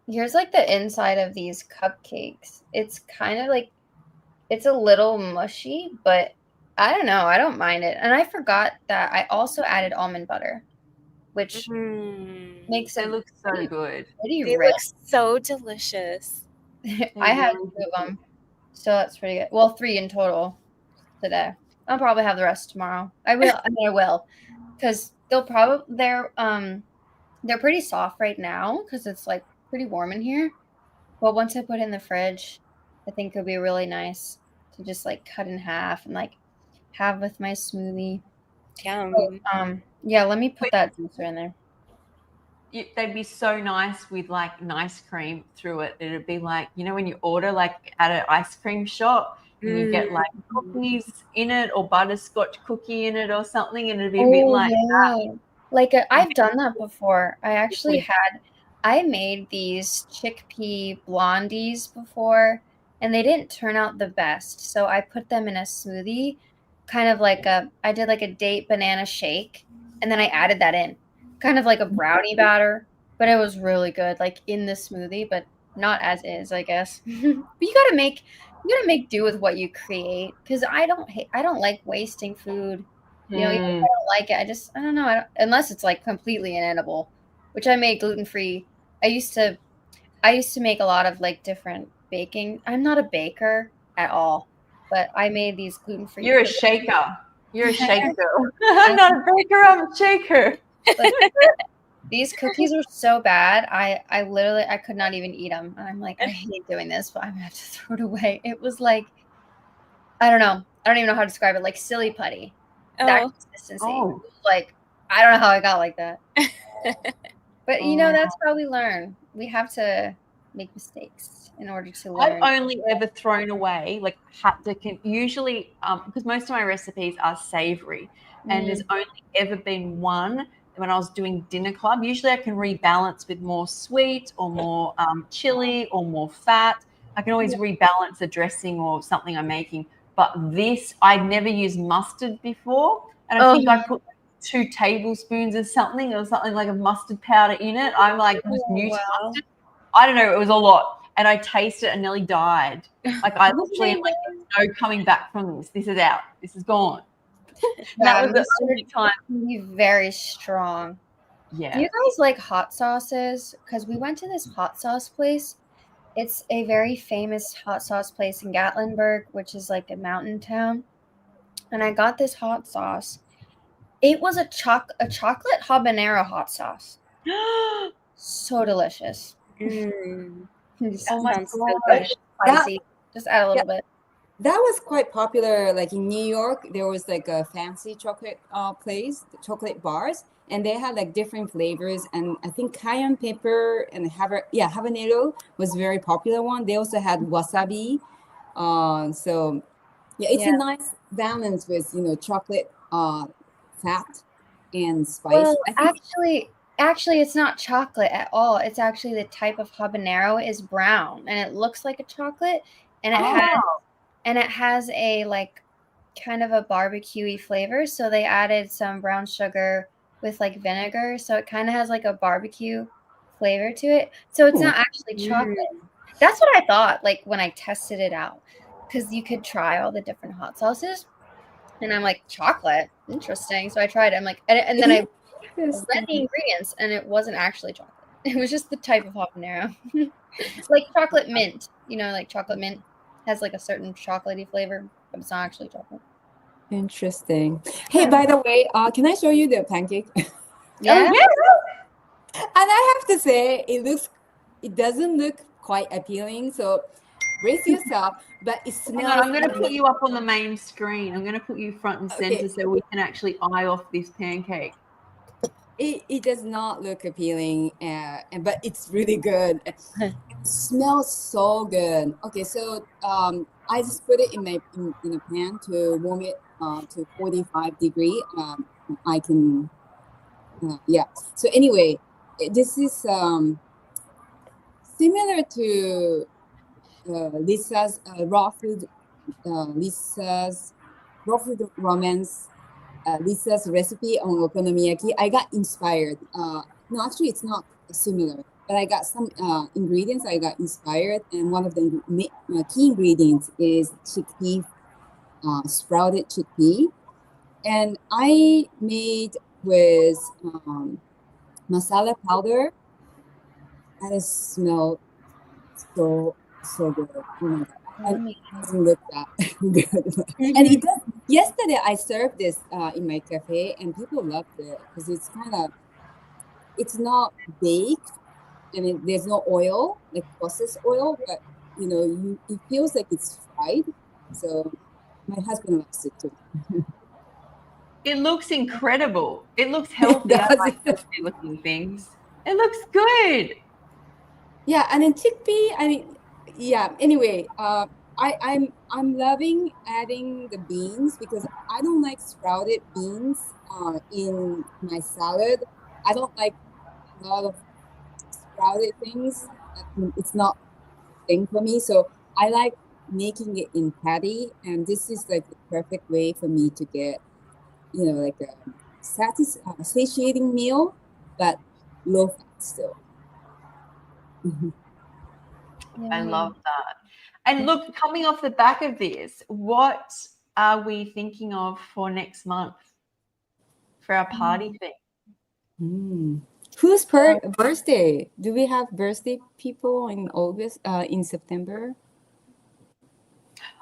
here's like the inside of these cupcakes. It's kind of like it's a little mushy, but I don't know. I don't mind it. And I forgot that I also added almond butter, which makes They it look so good. pretty They rich. look so delicious. I had really 2 of them, so that's pretty good. Well, 3 in total today. I'll probably have the rest tomorrow. I will, because they're pretty soft right now because it's like pretty warm in here. But once I put it in the fridge, I think it'll be really nice to just like cut in half and like have with my smoothie. Yum. Yeah, let me put that juicer in there. They'd be so nice with like nice cream through it. It'd be like, you know, when you order like at an ice cream shop and you get like cookies in it or butterscotch cookie in it or something, and it'd be a bit like yeah. Like I've done that before. I made these chickpea blondies before, and they didn't turn out the best. So I put them in a smoothie, kind of like I did like a date banana shake, and then I added that in, kind of like a brownie batter, but it was really good, like in the smoothie, but not as is, I guess. But you gotta make do with what you create, because I don't like wasting food. You know, even if I don't like it, I don't know. Unless it's like completely inedible, which I made gluten free. I used to make a lot of like different baking. I'm not a baker at all, but I made these gluten free. You're a shaker. You're a shaker. I'm not a baker, I'm a shaker. Like, these cookies are so bad. I literally could not even eat them. And I'm like, I hate doing this, but I'm gonna have to throw it away. It was like, I don't know. I don't even know how to describe it. Like silly putty. That consistency. Oh. Like, I don't know how I got like that. But you know, that's how we learn. We have to make mistakes in order to learn. I've only ever thrown away, like usually, because most of my recipes are savory, and there's only ever been one when I was doing dinner club. Usually I can rebalance with more sweet or more chili or more fat. I can always rebalance the dressing or something I'm making. But this, I'd never used mustard before, and I think I put 2 tablespoons of something or something like a mustard powder in it. I'm like, it was new to mustard. I don't know, it was a lot. And I tasted it and nearly died. Like I literally am like, there's no coming back from this. This is out. This is gone. That was the only time. Be very strong. Yeah. Do you guys like hot sauces? Because we went to this hot sauce place. It's a very famous hot sauce place in Gatlinburg, which is like a mountain town. And I got this hot sauce. It was a chocolate habanero hot sauce. So delicious. Oh my sounds so God. good. Spicy. Just add a little bit. That was quite popular. Like in New York, there was like a fancy chocolate place, chocolate bars, and they had like different flavors. And I think cayenne pepper and habanero was very popular one. They also had wasabi. So yeah, it's a nice balance with chocolate, fat, and spice. Well, actually, it's not chocolate at all. It's actually the type of habanero is brown, and it looks like a chocolate, and it has a like kind of a barbecue-y flavor. So they added some brown sugar with like vinegar, so it kind of has like a barbecue flavor to it. So it's not actually chocolate. That's what I thought, like when I tested it out, because you could try all the different hot sauces, and I'm like, chocolate, interesting. So I tried it. I'm like, and then I read the ingredients, and it wasn't actually chocolate. It was just the type of habanero. Like chocolate mint, like chocolate mint has like a certain chocolatey flavor, but it's not actually chocolate. Interesting. Hey, by the way, can I show you the pancake? Yeah. And I have to say, it doesn't look quite appealing. So brace yourself, but it Hang smells. on, I'm going to put you up on the main screen. I'm going to put you front and center so we can actually eye off this pancake. It does not look appealing, but it's really good. It smells so good. Okay, so I just put it in a pan to warm it to 45 degree. I can, yeah. So anyway, this is similar to Lisa's raw food romance. Lisa's recipe on okonomiyaki. I got inspired. No, actually, it's not similar, but I got some ingredients. I got inspired, and one of the key ingredients is chickpea, sprouted chickpea, and I made with masala powder, and it smelled so good. Oh my god. And it doesn't look that good. And it does. Yesterday, I served this in my cafe, and people loved it because it's not baked, and there's no oil, like processed oil, but it feels like it's fried. So my husband loves it too. It looks incredible. It looks healthy. I like healthy looking things. It looks good. Yeah, and then chickpea. I mean, yeah. Anyway, I'm loving adding the beans because I don't like sprouted beans in my salad. I don't like a lot of sprouted things. It's not a thing for me. So I like making it in patty, and this is like the perfect way for me to get, like a satiating meal, but low fat still. I love that. And look, coming off the back of this, what are we thinking of for next month for our party thing? Whose birthday? Do we have birthday people in August, in September?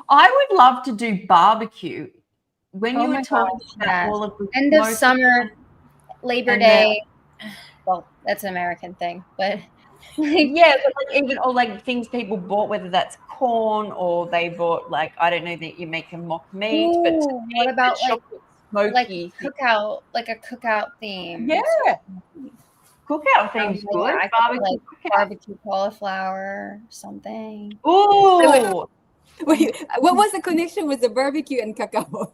I would love to do barbecue. When you were talking about all of the end of summer, Labor Day. Well, that's an American thing, but yeah, but even things people bought, whether that's corn or they bought I don't know that you make a mock meat, but what about smoky cookout, like a cookout theme? Yeah, cookout theme's good. Barbecue, barbecue cauliflower or something. Oh, wait, what was the connection with the barbecue and cacao?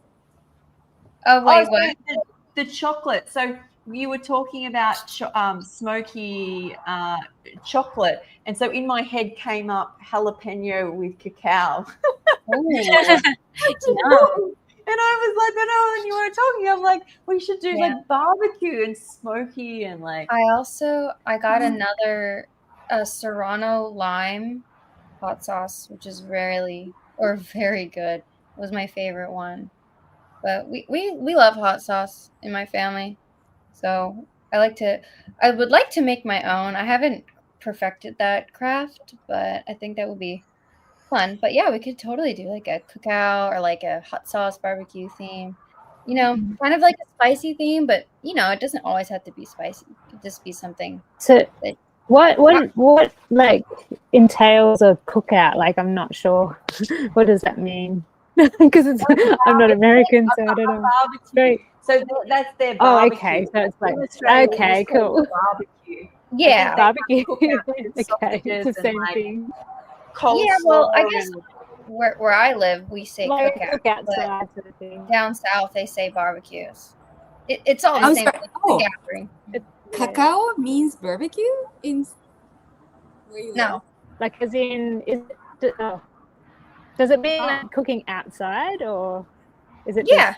Oh wait, what? The chocolate. So you were talking about smoky chocolate, and so in my head came up jalapeno with cacao. And I was like, when you were talking, I'm like, we should do barbecue and smoky and I got another Serrano lime hot sauce, which is very good. It was my favorite one. But we love hot sauce in my family. So I would like to make my own. I haven't perfected that craft, but I think that would be fun. But yeah, we could totally do a cookout or a hot sauce barbecue theme. Kind of like a spicy theme, but it doesn't always have to be spicy. It could just be something. So what entails a cookout? I'm not sure. What does that mean? Because I'm not American, so I don't know. Barbecue. So that's their barbecue. Oh, okay. So it's okay, cool. Barbecue. Yeah, barbecue. Okay, it's the same thing. Yeah, well, I guess where I live, we say cookout. Cookout sort of thing. Down south, they say barbecues. It's all the same. Gathering. Cacao means barbecue in where you live? No, as in does it mean cooking outside, or is it? Yeah,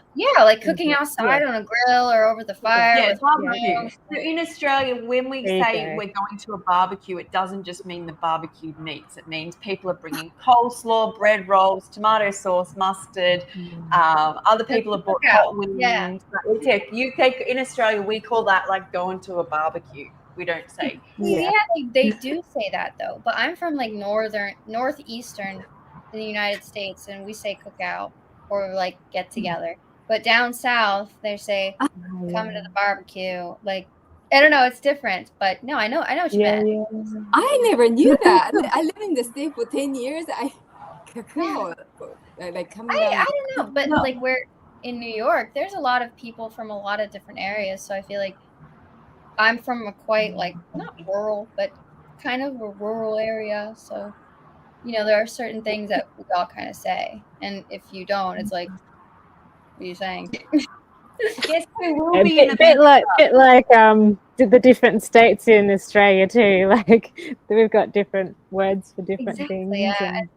cooking outside on a grill or over the fire. Yeah, barbecue. So in Australia, when we say we're going to a barbecue, it doesn't just mean the barbecued meats. It means people are bringing coleslaw, bread rolls, tomato sauce, mustard. Other people have brought hot wings. Yeah. In Australia, we call that going to a barbecue. We don't say. Yeah, they do say that though. But I'm from northeastern in the United States, and we say cookout or get together. But down south, they say come to the barbecue. I don't know, it's different. But no, I know what you meant. I never knew that. I lived in the state for 10 years. cacao, like coming I down. don't know, but like we're in New York, there's a lot of people from a lot of different areas. So I feel like I'm from a quite like not rural, but kind of a rural area. So there are certain things that we all kind of say, and if you don't, it's like, what are you saying? Yes, we will A be in bit like the different states in Australia too. Like we've got different words for different Exactly, things. yeah. And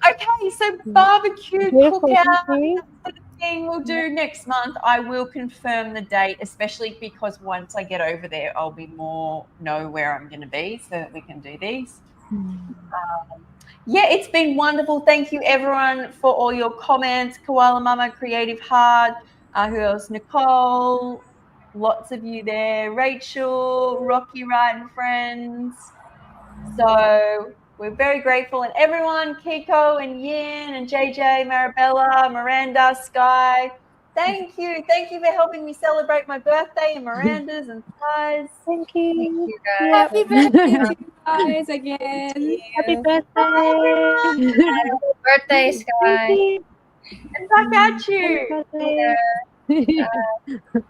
Okay, so barbecue beautiful, cookout, thank you. that sort of thing we'll do next month. I will confirm the date, especially because once I get over there, I'll be know where I'm going to be so that we can do these. Yeah, it's been wonderful. Thank you, everyone, for all your comments. Koala Mama, Creative Heart, who else? Nicole, lots of you there. Rachel, Rocky Ride and Friends. So we're very grateful. And everyone, Kiko and Yin and JJ, Marabella, Miranda, Sky, thank you. Thank you for helping me celebrate my birthday and Miranda'S and Sky's. Thank Thank you. you guys. Yep. Happy birthday to you guys again. Happy birthday. Birthday, Sky. Thank you. And back at Happy you. birthday.